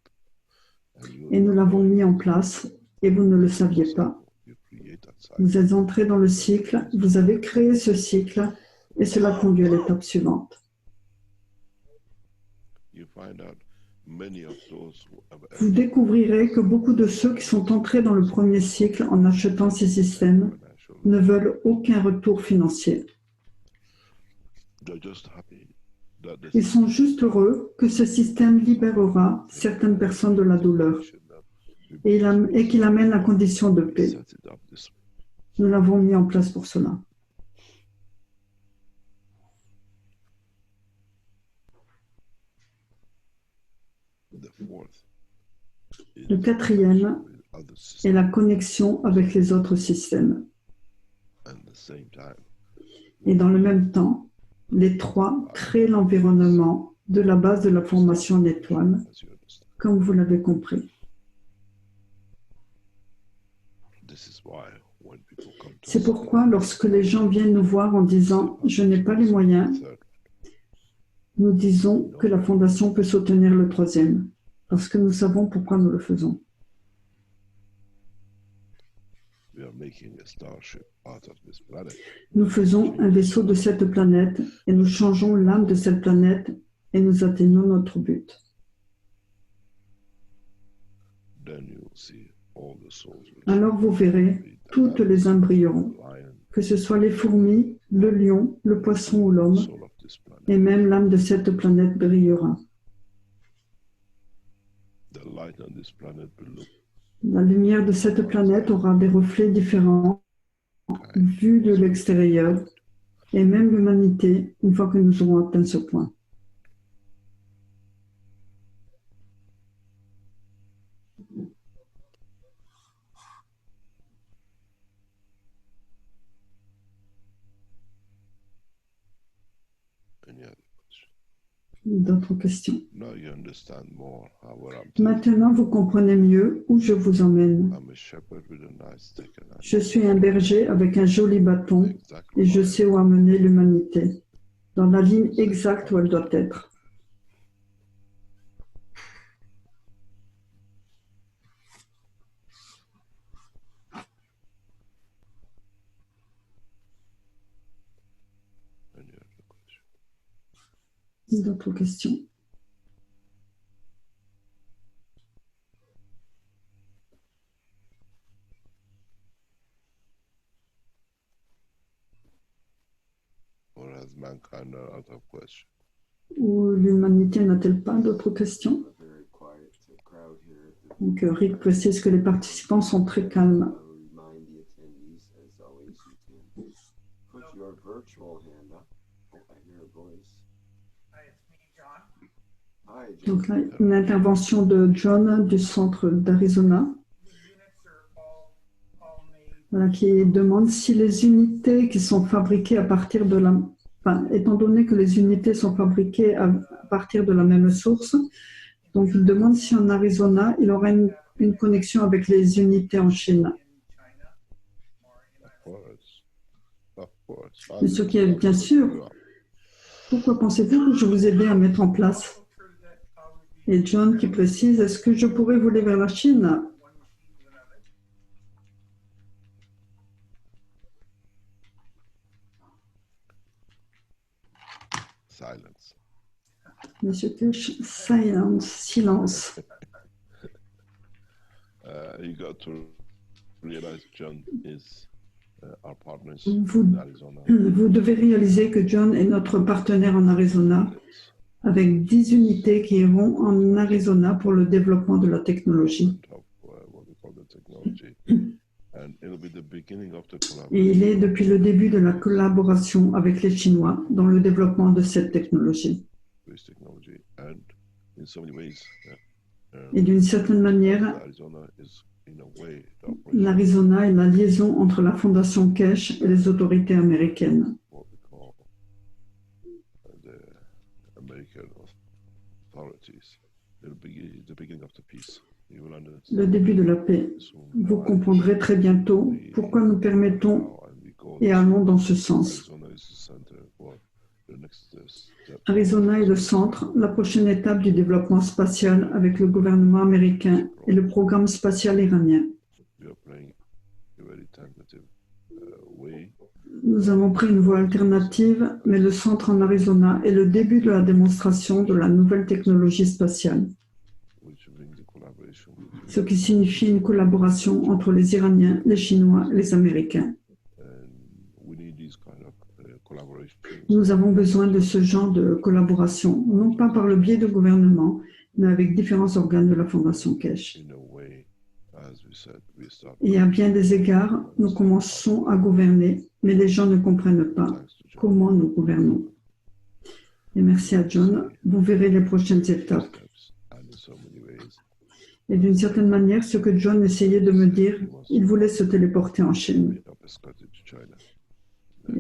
Speaker 3: And you
Speaker 1: Et nous l'avons mis en place et vous ne le saviez pas.
Speaker 3: you create that cycle.
Speaker 1: Vous êtes entré dans le cycle, vous avez créé ce cycle et cela conduit à l'étape suivante.
Speaker 3: You find out many of those who have
Speaker 1: Vous découvrirez que beaucoup de ceux qui sont entrés dans le premier cycle en achetant ces systèmes
Speaker 3: financial,
Speaker 1: ne veulent aucun retour financier.
Speaker 3: they're just happy that the
Speaker 1: Ils sont juste heureux que ce système libérera certaines personnes de la douleur et qu'il amène la condition de paix.
Speaker 3: set it up this way.
Speaker 1: Nous l'avons mis en place pour cela.
Speaker 3: The fourth is
Speaker 1: Le 4e
Speaker 3: with other
Speaker 1: est
Speaker 3: systems
Speaker 1: la connexion avec les autres systèmes.
Speaker 3: at the same time.
Speaker 1: Et dans le même temps, les 3 créent l'environnement de la base de la formation en étoile,
Speaker 3: As you understand.
Speaker 1: comme vous l'avez compris.
Speaker 3: This is why when people come to
Speaker 1: C'est
Speaker 3: us,
Speaker 1: pourquoi lorsque les gens viennent nous voir en disant « je n'ai pas les moyens »,
Speaker 3: third,
Speaker 1: nous disons que la fondation peut soutenir le 3e, parce que nous savons pourquoi nous le faisons.
Speaker 3: we are making a starship out of this planet.
Speaker 1: Nous faisons un vaisseau de cette planète et nous changeons l'âme de cette planète et nous atteignons notre but.
Speaker 3: Then you will see all the souls which
Speaker 1: Alors vous verrez,
Speaker 3: read the
Speaker 1: toutes
Speaker 3: Bible,
Speaker 1: les âmes brilleront,
Speaker 3: the lion,
Speaker 1: que ce soit les fourmis, le lion, le poisson ou l'homme,
Speaker 3: soul of this planet.
Speaker 1: et même l'âme de cette planète brillera.
Speaker 3: The light on this planet will look
Speaker 1: La lumière de cette planète aura des reflets différents vus de l'extérieur, et même l'humanité, une fois que nous aurons atteint ce point.
Speaker 3: any other question.
Speaker 1: D'autres questions?
Speaker 3: Now you understand more how where I'm taking.
Speaker 1: Maintenant, vous comprenez mieux où je vous emmène.
Speaker 3: I'm a shepherd with a nice stick and I
Speaker 1: Je suis un berger avec un joli bâton
Speaker 3: exactly
Speaker 1: et je
Speaker 3: why
Speaker 1: sais où amener l'humanité, dans la ligne exacte où elle doit être.
Speaker 3: any other question.
Speaker 1: D'autres questions?
Speaker 3: out of question.
Speaker 1: Ou l'humanité n'a-t-elle pas d'autres questions?
Speaker 2: A very quiet crowd here.
Speaker 1: Donc, Rick précise que les participants sont très calmes.
Speaker 2: I'll remind the attendees, as always, you can put your virtual hand up. Oh, I hear a voice.
Speaker 4: Hi, it's me, John.
Speaker 2: Hi, John.
Speaker 1: Donc là, une intervention de John du centre d'Arizona,
Speaker 4: The units are all made.
Speaker 1: voilà, qui demande si les unités qui sont fabriquées à partir de la... Enfin, étant donné que les unités sont fabriquées à partir de la même source, donc il demande si en Arizona, il aura une connexion avec les unités en Chine.
Speaker 4: in China or in
Speaker 3: Of course.
Speaker 1: Monsieur Kiev, bien sûr. Pourquoi pensez-vous que je vous aidais à mettre en place?
Speaker 4: also true that I would be
Speaker 1: Et John qui précise, est-ce que je pourrais voler vers la Chine?
Speaker 4: one machine to another.
Speaker 3: Silence.
Speaker 1: Monsieur Kirsch, silence.
Speaker 3: You got to realize John is our partners
Speaker 1: Vous,
Speaker 3: in Arizona.
Speaker 1: vous devez réaliser que John est notre partenaire en Arizona avec 10 unités qui iront en Arizona pour le développement de la technologie.
Speaker 3: Of what we call the technology. And it'll be the beginning of the
Speaker 1: Et il est
Speaker 3: collaboration
Speaker 1: depuis le début de la collaboration avec les Chinois dans le développement de cette technologie.
Speaker 3: with this technology. And in so many ways,
Speaker 1: Et d'une certaine manière,
Speaker 3: Arizona is in a way the operation
Speaker 1: l'Arizona est la liaison entre la Fondation Kesh et les autorités américaines.
Speaker 3: what we call the American authorities. It'll be the beginning of the peace. You will understand
Speaker 1: Le début de la paix.
Speaker 3: soon
Speaker 1: Vous
Speaker 3: why
Speaker 1: comprendrez très bientôt pourquoi nous permettons
Speaker 3: now, and we go
Speaker 1: et allons dans ce sens.
Speaker 3: Arizona is the center for the next step.
Speaker 1: Arizona est le centre, la prochaine étape du développement spatial avec le gouvernement américain et le programme spatial iranien.
Speaker 3: We are playing a very tentative way.
Speaker 1: Nous avons pris une voie alternative, mais le centre en Arizona est le début de la démonstration de la nouvelle technologie spatiale,
Speaker 3: Which brings the collaboration between
Speaker 1: ce qui signifie une collaboration entre les Iraniens, les Chinois et les Américains.
Speaker 3: and we need these kind of collaborations
Speaker 1: Nous avons besoin de ce genre de collaboration, non pas par le biais du gouvernement, mais avec différents organes de la Fondation Kesh.
Speaker 3: in a way, as we said, we start
Speaker 1: Et à bien des égards, nous commençons à gouverner, mais les gens ne comprennent pas
Speaker 3: thanks to John.
Speaker 1: comment nous gouvernons. Et merci à John, vous verrez les prochaines étapes.
Speaker 3: Steps, and in so many ways,
Speaker 1: Et d'une certaine manière, ce que John essayait de me dire, il voulait se téléporter en Chine.
Speaker 3: made up a strategy to China. And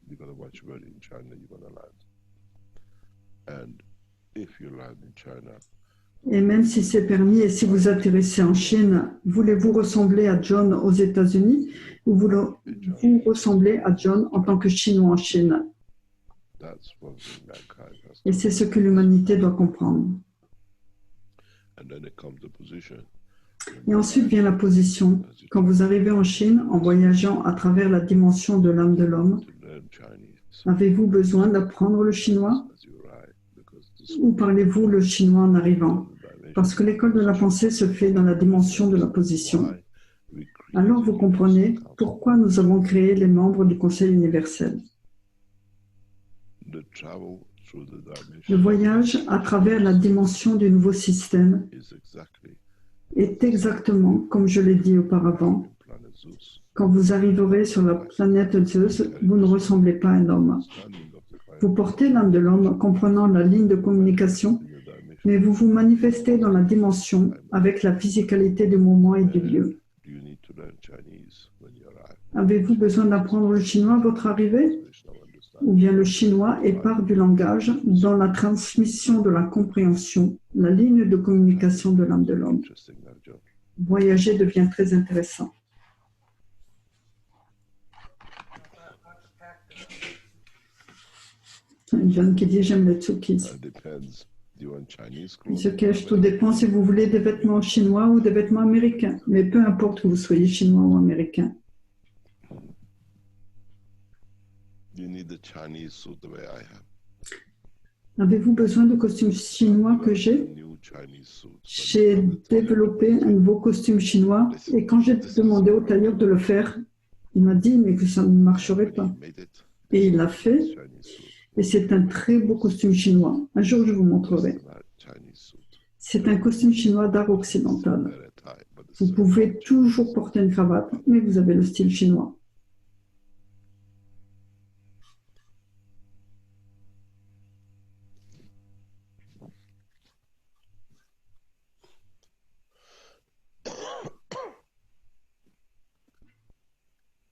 Speaker 3: you're gonna watch where in China you're gonna land. And if you land in China,
Speaker 1: Et même si c'est permis et si vous atterrissez en Chine, voulez-vous ressembler à John aux États-Unis ou vous ressemblez à John en tant que Chinois en Chine?
Speaker 3: that's one thing mankind has
Speaker 1: Et
Speaker 3: to
Speaker 1: c'est ce que l'humanité doit comprendre.
Speaker 3: And then it comes the position.
Speaker 1: Et ensuite vient la position. Quand vous arrivez en Chine, en voyageant à travers la dimension de l'âme de l'homme,
Speaker 3: To learn Chinese
Speaker 1: avez-vous besoin d'apprendre le chinois
Speaker 3: as you arrive, because this
Speaker 1: ou parlez-vous le chinois en arrivant?
Speaker 3: dimension
Speaker 1: Parce que l'école de la pensée se fait dans la dimension de la position.
Speaker 3: why we create
Speaker 1: Alors vous comprenez pourquoi nous avons créé les membres du Conseil universel.
Speaker 3: the travel through the
Speaker 1: Le
Speaker 3: dimension
Speaker 1: voyage à travers la dimension du nouveau système
Speaker 3: is exactly
Speaker 1: est exactement, comme je l'ai dit auparavant,
Speaker 3: in planet Zeus.
Speaker 1: quand vous arriverez sur la planète Zeus, vous ne ressemblez pas à un homme.
Speaker 3: Standing of the kind
Speaker 1: Vous portez l'âme de l'homme comprenant la ligne de communication,
Speaker 3: in the dimension.
Speaker 1: mais vous vous manifestez dans la dimension avec la physicalité du moment et du lieu.
Speaker 3: Do you need to learn Chinese when you arrive?
Speaker 1: Avez-vous besoin d'apprendre le chinois à votre arrivée?
Speaker 3: Krishna understands.
Speaker 1: Ou bien le chinois est part du langage dans la transmission de la compréhension, la ligne de communication de l'âme de l'homme.
Speaker 3: Interesting, Arjun.
Speaker 1: Voyager devient très intéressant. John qui dit j'aime les tsukis.
Speaker 3: Depends. Do you want Chinese
Speaker 1: Monsieur
Speaker 3: clothing?
Speaker 1: Kesh, tout dépend si vous voulez des vêtements chinois ou des vêtements américains. Mais peu importe que vous soyez chinois ou américain.
Speaker 3: You need the Chinese suit the way I have.
Speaker 1: Avez-vous besoin de costumes chinois que j'ai?
Speaker 3: New Chinese suits.
Speaker 1: J'ai développé un nouveau costume chinois et quand j'ai demandé au tailleur de le faire, il m'a dit mais que ça ne marcherait pas.
Speaker 3: Made it.
Speaker 1: Et il l'a fait.
Speaker 3: Chinese suit.
Speaker 1: Et c'est un très beau costume chinois. Un jour, je vous
Speaker 3: Just
Speaker 1: montrerai.
Speaker 3: about Chinese suit.
Speaker 1: C'est un costume chinois d'art occidental.
Speaker 3: Very tight, but it's
Speaker 1: Vous pouvez toujours porter une cravate, mais vous avez le style chinois.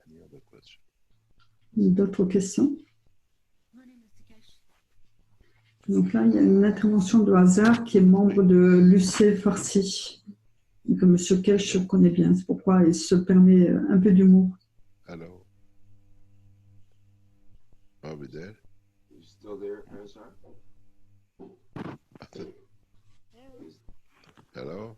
Speaker 3: Any other question?
Speaker 1: D'autres questions? Donc là, il y a une intervention de hasard qui est membre de l'UC Farsi, que M. Kesh connaît bien. C'est pourquoi il se permet un peu d'humour.
Speaker 3: Hello. Are we there?
Speaker 2: You still there, Azar?
Speaker 3: Hello?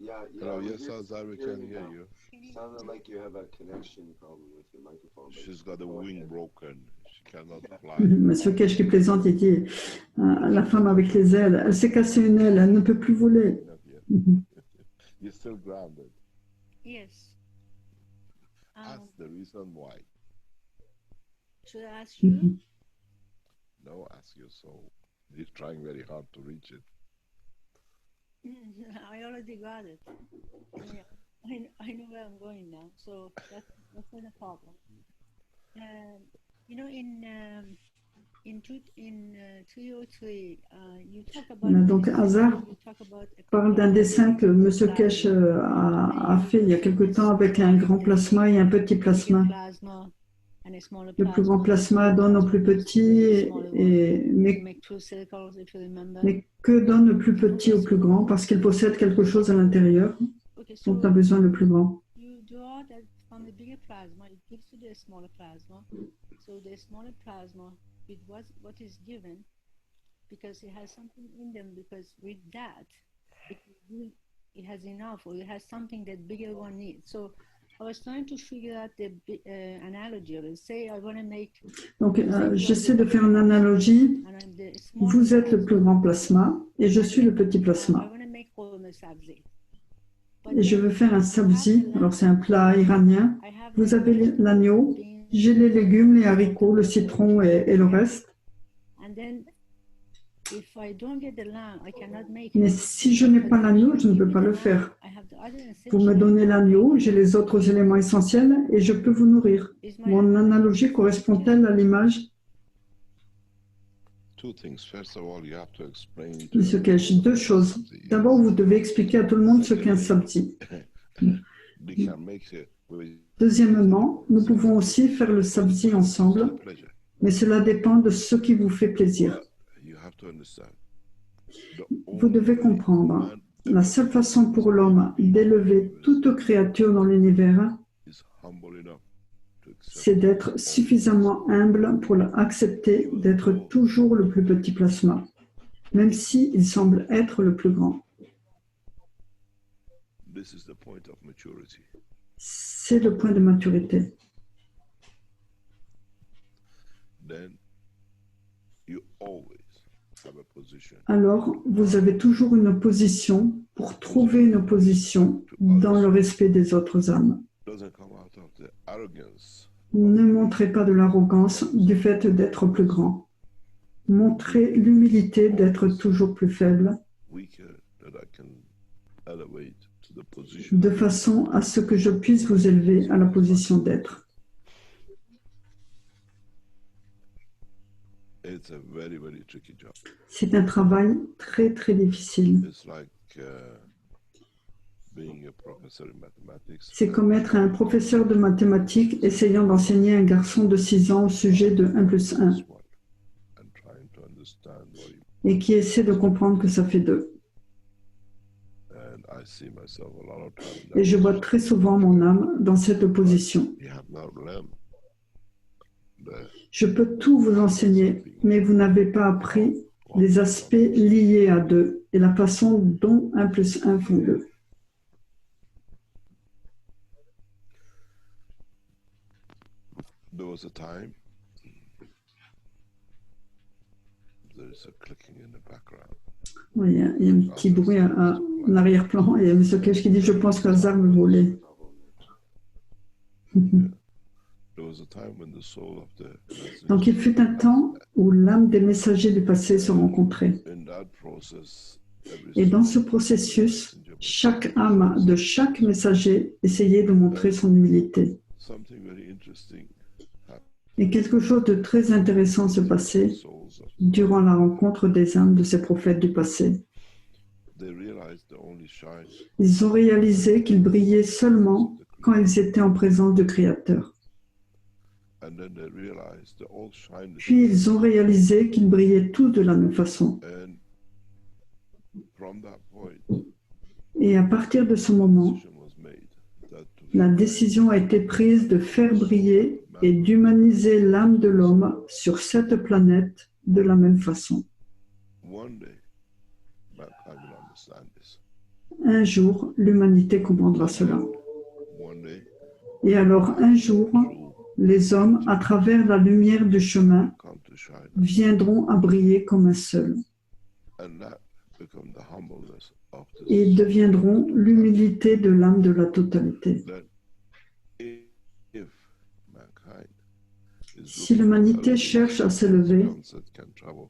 Speaker 2: Yeah,
Speaker 3: Hello,
Speaker 2: we're
Speaker 3: yes,
Speaker 2: here-
Speaker 3: Azar, we
Speaker 2: hearing
Speaker 3: can
Speaker 2: you
Speaker 3: hear
Speaker 2: now.
Speaker 3: you.
Speaker 2: Sounded like you have a connection problem with your microphone. but
Speaker 3: She's got a
Speaker 2: go
Speaker 3: wing
Speaker 2: ahead.
Speaker 3: broken. She cannot fly.
Speaker 1: M. Kesh qui plaisante, il dit la femme avec les ailes, elle s'est cassée une aile, elle ne peut plus voler.
Speaker 3: Not yet. You're still grounded.
Speaker 5: Yes.
Speaker 3: Ask the reason why.
Speaker 5: Should I ask you?
Speaker 3: No, ask your soul. You're trying very hard to reach it.
Speaker 5: I already got it. Yeah. I know where I'm going now, so that's not a problem. You know, in 303, you talk about.
Speaker 1: Voilà, donc Hazar
Speaker 5: you talk about a
Speaker 1: parle d'un dessin que M. Kesh a fait il y a quelque temps avec un grand plasma et un petit plasma.
Speaker 5: plasma and a smaller
Speaker 1: Le plus grand plasma donne au plus petit, mais que donne le plus petit au plus grand parce qu'il possède quelque chose à l'intérieur
Speaker 5: Okay,
Speaker 1: dont
Speaker 5: so
Speaker 1: a besoin le plus grand.
Speaker 5: you draw that from the bigger plasma, it gives you the smaller plasma. So the smaller plasma, with what is given, because it has something in them, because with that, it has enough, or it has something that bigger one needs. So I was trying to figure out the analogy of it. Say I want to make.
Speaker 1: Donc j'essaie de faire une analogie.
Speaker 5: And I'm the smaller
Speaker 1: Vous êtes le
Speaker 5: plasma.
Speaker 1: plus grand plasma et je suis le petit
Speaker 5: I
Speaker 1: plasma.
Speaker 5: want to make korma sabzi. But
Speaker 1: Et je
Speaker 5: then
Speaker 1: veux faire un sabzi, alors c'est un plat iranien.
Speaker 5: I have
Speaker 1: Vous
Speaker 5: the
Speaker 1: avez l'agneau,
Speaker 5: beans,
Speaker 1: j'ai les légumes, les haricots, le citron et le reste.
Speaker 5: and then if I don't get the lamb, I cannot make
Speaker 1: Mais
Speaker 5: it.
Speaker 1: si je n'ai pas l'agneau, je ne peux pas le faire.
Speaker 5: I have the other
Speaker 1: Vous me
Speaker 5: essential
Speaker 1: donnez
Speaker 5: element.
Speaker 1: l'agneau, j'ai les autres éléments essentiels et je peux vous nourrir.
Speaker 5: Is my
Speaker 1: Mon analogie correspond-elle à l'image?
Speaker 3: Two things. First of all, you have to explain to
Speaker 1: Monsieur Kesh, deux choses. D'abord, vous devez expliquer à tout le monde ce qu'est un sabzi.
Speaker 3: We can make it with
Speaker 1: Deuxièmement, nous pouvons aussi faire le sabzi ensemble,
Speaker 3: pleasure.
Speaker 1: mais cela dépend de ce qui vous fait plaisir.
Speaker 3: But you have to understand. The
Speaker 1: Vous
Speaker 3: only
Speaker 1: devez
Speaker 3: way
Speaker 1: comprendre,
Speaker 3: man
Speaker 1: la seule façon pour l'homme d'élever toute créature dans l'univers,
Speaker 3: is humble enough to accept
Speaker 1: c'est d'être suffisamment humble pour accepter d'être toujours le plus petit plasma, même s'il semble être le plus grand.
Speaker 3: this is the point of maturity.
Speaker 1: C'est le point de maturité.
Speaker 3: Then you always have a position
Speaker 1: Alors, vous avez toujours une position pour trouver une position dans le respect des autres âmes.
Speaker 3: doesn't come out of the arrogance.
Speaker 1: Ne montrez pas de l'arrogance du fait d'être plus grand. Montrez l'humilité d'être toujours plus faible,
Speaker 3: Weaker that I can elevate to the position.
Speaker 1: de façon à ce que je puisse vous élever à la position d'être.
Speaker 3: It's a very, very tricky job.
Speaker 1: C'est un travail très très difficile.
Speaker 3: It's like being a professor in mathematics.
Speaker 1: C'est comme être un professeur de mathématiques essayant d'enseigner un garçon de 6 ans au sujet de 1 plus 1
Speaker 3: And trying to understand what you,
Speaker 1: et qui essaie de comprendre que ça fait 2.
Speaker 3: and I see myself a lot of times.
Speaker 1: Et je vois très souvent mon âme dans cette position.
Speaker 3: You have not learned the
Speaker 1: Je peux tout vous enseigner, mais vous n'avez pas appris les aspects liés à 2 et la façon dont 1 plus 1 font 2.
Speaker 3: There was a time. There is a clicking in the background.
Speaker 1: Oui, il y a un petit bruit en arrière-plan et il y a M. Kesh qui dit « Je pense que Hazar me volait ».
Speaker 3: There was a time when the soul of the
Speaker 1: Donc il fut un temps où l'âme des messagers du passé se rencontrait.
Speaker 3: in that process, every
Speaker 1: Et dans
Speaker 3: soul
Speaker 1: ce processus,
Speaker 3: messenger
Speaker 1: chaque âme de chaque messager essayait de montrer son humilité.
Speaker 3: something very interesting happened.
Speaker 1: Et quelque chose de très intéressant se passait
Speaker 3: Souls of
Speaker 1: durant la rencontre des âmes de ces prophètes du passé.
Speaker 3: they realized the only shine
Speaker 1: Ils ont réalisé qu'ils brillaient seulement quand ils étaient en présence du Créateur.
Speaker 3: and then they realized the all shine
Speaker 1: Puis ils ont réalisé qu'ils brillaient tous de la même façon.
Speaker 3: and from that point
Speaker 1: Et à partir de ce moment,
Speaker 3: decision was made that to
Speaker 1: la
Speaker 3: shine
Speaker 1: décision a été prise de faire briller et d'humaniser l'âme de l'homme sur cette planète de la même façon.
Speaker 3: one day mankind will understand this.
Speaker 1: Un jour, l'humanité comprendra cela.
Speaker 3: One day
Speaker 1: Et alors, un jour,
Speaker 3: through
Speaker 1: les hommes, à travers la lumière du chemin,
Speaker 3: come to shine
Speaker 1: viendront à briller comme un seul
Speaker 3: and that become the humbleness of the
Speaker 1: et
Speaker 3: soul.
Speaker 1: deviendront l'humilité de l'âme de la totalité.
Speaker 3: That if mankind is
Speaker 1: Si
Speaker 3: looking for
Speaker 1: l'humanité
Speaker 3: elevation,
Speaker 1: cherche à s'élever,
Speaker 3: Johnson can travel,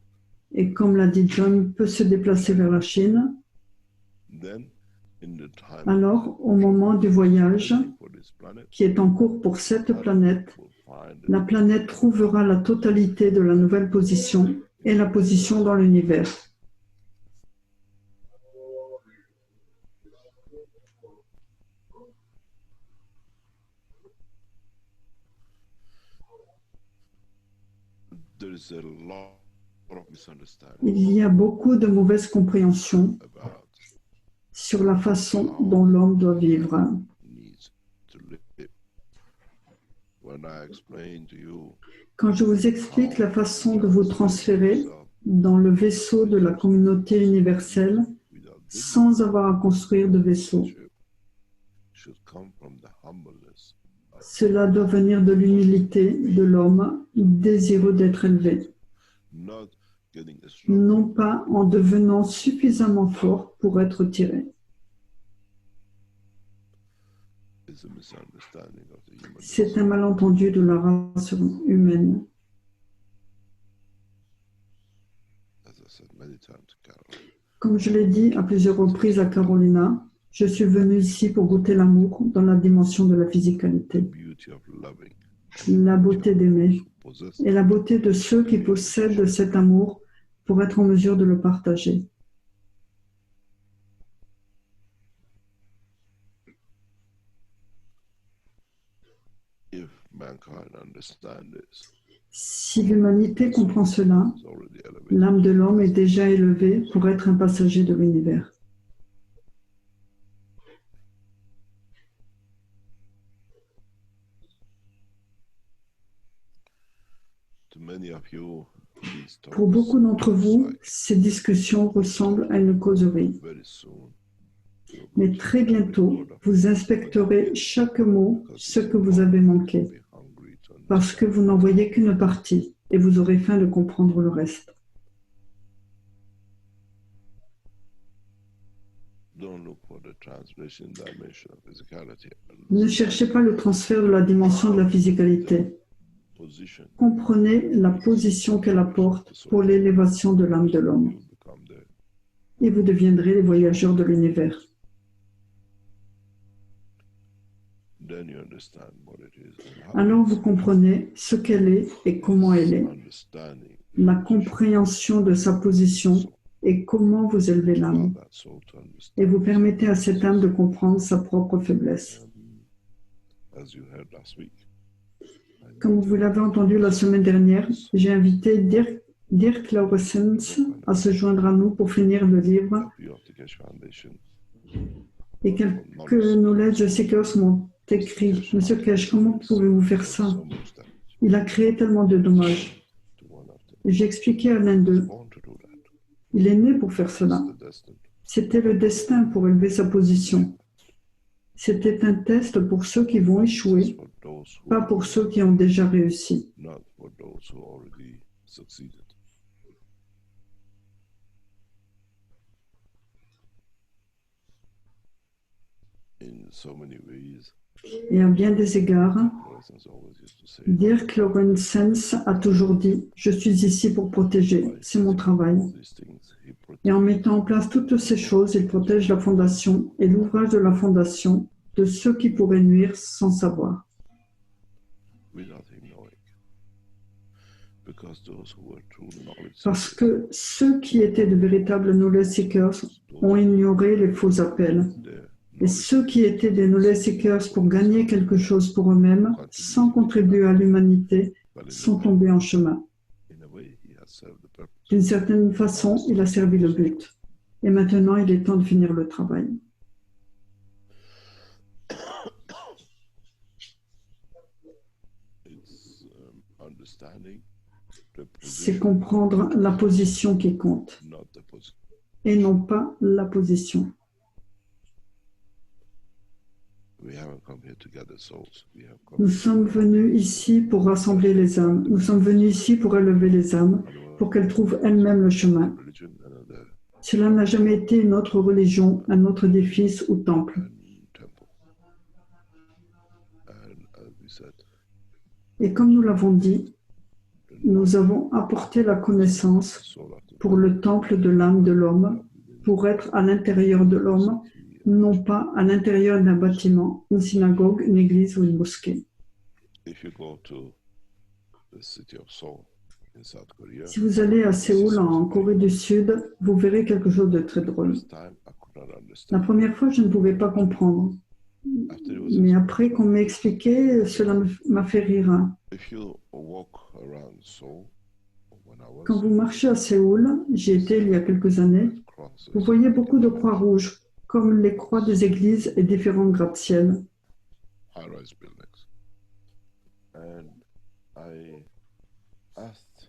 Speaker 1: et comme l'a dit John, peut se déplacer vers la Chine,
Speaker 3: then in the time
Speaker 1: alors au moment du voyage
Speaker 3: for this planet,
Speaker 1: qui est en cours pour cette planète,
Speaker 3: will find
Speaker 1: la planète trouvera la totalité de la nouvelle position et la position dans l'univers.
Speaker 3: there is a lot of misunderstanding
Speaker 1: Il y a beaucoup de mauvaises compréhensions
Speaker 3: about
Speaker 1: sur la façon dont l'homme doit vivre.
Speaker 3: needs to live. When I explain to you
Speaker 1: Quand je vous explique la façon de vous transférer dans le vaisseau de la communauté universelle
Speaker 3: without
Speaker 1: sans avoir à construire de vaisseau,
Speaker 3: leadership should come from the humbleness of
Speaker 1: cela doit venir de l'humilité de l'homme désireux d'être élevé,
Speaker 3: not getting a strong
Speaker 1: non pas en devenant suffisamment fort pour être tiré.
Speaker 3: is a misunderstanding of the human
Speaker 1: C'est un malentendu de la race humaine.
Speaker 3: as I said many times to Carol.
Speaker 1: Comme je l'ai dit à plusieurs reprises à Carolina, je suis venu ici pour goûter l'amour dans la dimension de la physicalité,
Speaker 3: Beauty of loving,
Speaker 1: la beauté d'aimer
Speaker 3: possess
Speaker 1: et la beauté de ceux qui possèdent cet amour pour être en mesure de le partager.
Speaker 3: if mankind understand this,
Speaker 1: Si l'humanité comprend cela,
Speaker 3: is already elevated.
Speaker 1: l'âme de l'homme est déjà élevée pour être un passager de l'univers.
Speaker 3: To many of you, these
Speaker 1: Pour
Speaker 3: talks
Speaker 1: beaucoup d'entre vous,
Speaker 3: like
Speaker 1: ces discussions ressemblent à une causerie.
Speaker 3: very soon. you'll go
Speaker 1: Mais
Speaker 3: to
Speaker 1: très
Speaker 3: every
Speaker 1: bientôt,
Speaker 3: word of
Speaker 1: vous
Speaker 3: it,
Speaker 1: inspecterez chaque mot,
Speaker 3: because
Speaker 1: ce
Speaker 3: it's
Speaker 1: que vous avez manqué,
Speaker 3: be hungry to
Speaker 1: parce que
Speaker 3: understand.
Speaker 1: vous n'en voyez qu'une partie et vous aurez faim de comprendre le reste.
Speaker 3: Don't look for the translation dimension of physicality.
Speaker 1: Ne cherchez pas le transfert de la dimension de la physicalité.
Speaker 3: Position.
Speaker 1: Comprenez la position qu'elle apporte pour l'élévation de l'âme de l'homme
Speaker 3: You'll become the
Speaker 1: et vous deviendrez les voyageurs de l'univers.
Speaker 3: then you understand what it is. And how
Speaker 1: Alors
Speaker 3: it is.
Speaker 1: vous comprenez ce qu'elle est et comment elle est,
Speaker 3: Understanding
Speaker 1: la compréhension de sa position et comment vous élevez
Speaker 3: allow
Speaker 1: l'âme.
Speaker 3: that soul to understand.
Speaker 1: Et vous permettez à cette âme de comprendre sa propre faiblesse.
Speaker 3: As you heard last week.
Speaker 1: Comme vous l'avez entendu la semaine dernière, j'ai invité Dirk Laurensens à se joindre à nous pour finir le livre
Speaker 3: Help you of the Keshe Foundation.
Speaker 1: et quelques knowledge seekers m'ont écrit « Monsieur Kesh, comment pouvez-vous faire ça?
Speaker 3: So much damage
Speaker 1: Il a créé tellement de dommages.
Speaker 3: to one of them. »
Speaker 1: J'ai expliqué à l'un d'eux,
Speaker 3: Born to do that.
Speaker 1: il est né pour faire cela.
Speaker 3: It's the destined.
Speaker 1: C'était le destin pour élever sa position. C'était un test pour ceux qui vont échouer,
Speaker 3: For those who
Speaker 1: pas pour ceux qui ont déjà réussi.
Speaker 3: not for those who already succeeded. In so many ways,
Speaker 1: Et à bien des égards,
Speaker 3: Lawrence always used to say,
Speaker 1: Dirk Lorentzens a toujours dit « Je suis ici pour protéger, c'est mon travail ».
Speaker 3: these things he
Speaker 1: Et en
Speaker 3: protects
Speaker 1: mettant en place toutes ces choses, il protège la fondation et l'ouvrage de la fondation de ceux qui pourraient nuire sans savoir.
Speaker 3: without him knowing. Because those who were true knowledge
Speaker 1: Parce
Speaker 3: seekers,
Speaker 1: que ceux qui étaient de véritables knowledge seekers ont ignoré les faux appels.
Speaker 3: their
Speaker 1: Et ceux qui étaient des knowledge seekers pour gagner quelque chose pour eux-mêmes, sans contribuer à l'humanité, sont tombés en chemin.
Speaker 3: in a way, he has served the purpose.
Speaker 1: D'une certaine façon, il a servi le but. Et maintenant, il est temps de finir le travail.
Speaker 3: It's understanding the
Speaker 1: C'est
Speaker 3: position,
Speaker 1: comprendre la position qui compte
Speaker 3: not the position.
Speaker 1: et non pas la position.
Speaker 3: We haven't come here to gather souls. We have come
Speaker 1: Nous sommes venus ici pour rassembler les âmes. Nous sommes venus ici pour élever les âmes, pour qu'elles trouvent elles-mêmes le chemin.
Speaker 3: religion, another
Speaker 1: Cela n'a jamais été une autre religion, un autre édifice ou temple.
Speaker 3: temple. And as we said,
Speaker 1: Et comme nous l'avons dit, nous avons apporté la connaissance
Speaker 3: soul of the
Speaker 1: pour le temple de l'âme de l'homme, pour être à l'intérieur de l'homme, non pas à l'intérieur d'un bâtiment, une synagogue, une église ou une mosquée.
Speaker 3: if you go to the city of Seoul in South Korea,
Speaker 1: Si vous allez à Séoul, en Corée du Sud, vous verrez quelque chose de très drôle.
Speaker 3: first time I could not
Speaker 1: La
Speaker 3: understand.
Speaker 1: première fois, je ne pouvais pas comprendre.
Speaker 3: After it was
Speaker 1: Mais après qu'on m'ait expliqué, cela m'a fait rire.
Speaker 3: if you walk around Seoul, when I was
Speaker 1: Quand vous marchez à Séoul, j'y étais il y a quelques années,
Speaker 3: crosses,
Speaker 1: vous voyez beaucoup de croix rouges, comme les croix des églises et différents gratte-ciel.
Speaker 3: high-rise buildings, and I asked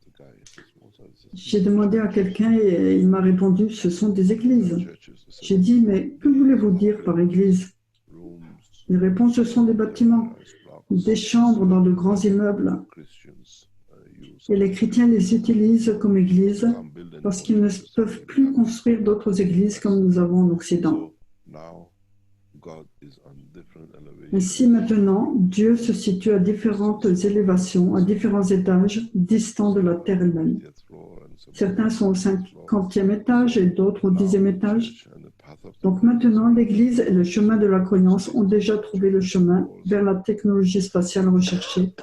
Speaker 3: the guy, "What are these
Speaker 1: J'ai demandé à quelqu'un et il m'a répondu, ce sont des églises.
Speaker 3: churches?" He said,
Speaker 1: J'ai dit, mais que voulez-vous dire par église?
Speaker 3: rooms,
Speaker 1: Il répond, ce sont des bâtiments,
Speaker 3: high-rise blocks,
Speaker 1: des chambres dans de grands immeubles.
Speaker 3: Christians use
Speaker 1: Et les chrétiens les utilisent comme églises
Speaker 3: some building
Speaker 1: parce qu'ils ne peuvent plus construire d'autres églises comme nous avons en Occident.
Speaker 3: So now God is on different elevations.
Speaker 1: Ainsi maintenant, Dieu se situe à différentes élévations, à différents étages distants de la terre elle-même.
Speaker 3: 50th floor and some
Speaker 1: Certains sont au 50e étage et d'autres au 10e étage.
Speaker 3: church and the path of the
Speaker 1: Donc maintenant, l'Église et le chemin de la croyance ont déjà trouvé le chemin vers la technologie spatiale recherchée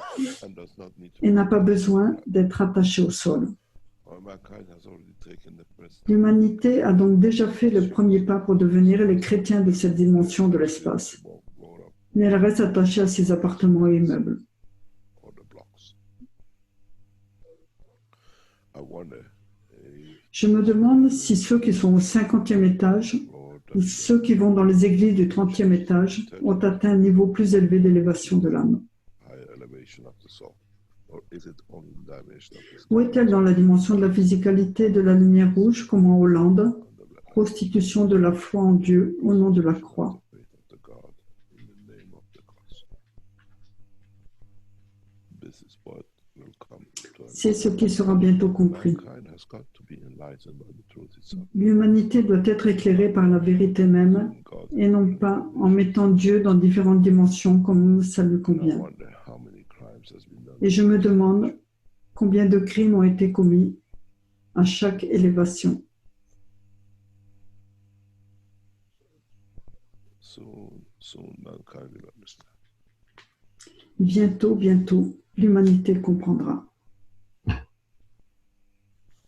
Speaker 3: and does not need to
Speaker 1: et n'a pas besoin d'être attachée au sol.
Speaker 3: mankind has already taken the first
Speaker 1: L'humanité a donc déjà fait le premier pas pour devenir les chrétiens de cette dimension de l'espace.
Speaker 3: blown up
Speaker 1: Mais elle reste attachée à ses appartements et immeubles.
Speaker 3: or the blocks. I wonder if
Speaker 1: Je me demande si ceux qui sont au 50e étage
Speaker 3: Lord
Speaker 1: ou ceux qui vont dans les églises du 30e étage ont atteint un niveau plus élevé d'élévation de l'âme.
Speaker 3: high elevation of the soul, or is it only the dimension of the
Speaker 1: Où est-elle dans la dimension de la physicalité de la lumière rouge, comme en Hollande,
Speaker 3: on the black
Speaker 1: prostitution de la foi en Dieu au nom de la croix?
Speaker 3: the faith of the God in the name of the cross? This is what will come to an
Speaker 1: C'est ce qui sera bientôt compris.
Speaker 3: mankind has got to be enlightened by the truth itself.
Speaker 1: L'humanité doit être éclairée par la vérité même
Speaker 3: God,
Speaker 1: et non pas en mettant Dieu dans différentes dimensions comme ça lui
Speaker 3: I
Speaker 1: convient.
Speaker 3: wonder how many crimes has been done.
Speaker 1: Et je me demande combien de crimes ont été commis à chaque élévation.
Speaker 3: Soon mankind will understand.
Speaker 1: Bientôt, l'humanité comprendra.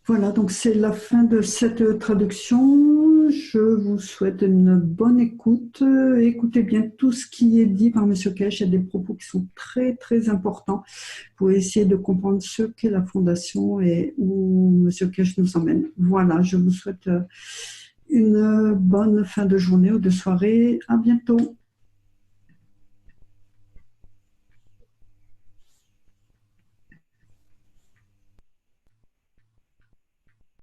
Speaker 1: Voilà, donc c'est la fin de cette traduction. Je vous souhaite une bonne écoute. Écoutez bien tout ce qui est dit par M. Kesh. Il y a des propos qui sont très, très importants pour essayer de comprendre ce qu'est la Fondation et où M. Kesh nous emmène. Voilà, je vous souhaite une bonne fin de journée ou de soirée. À bientôt.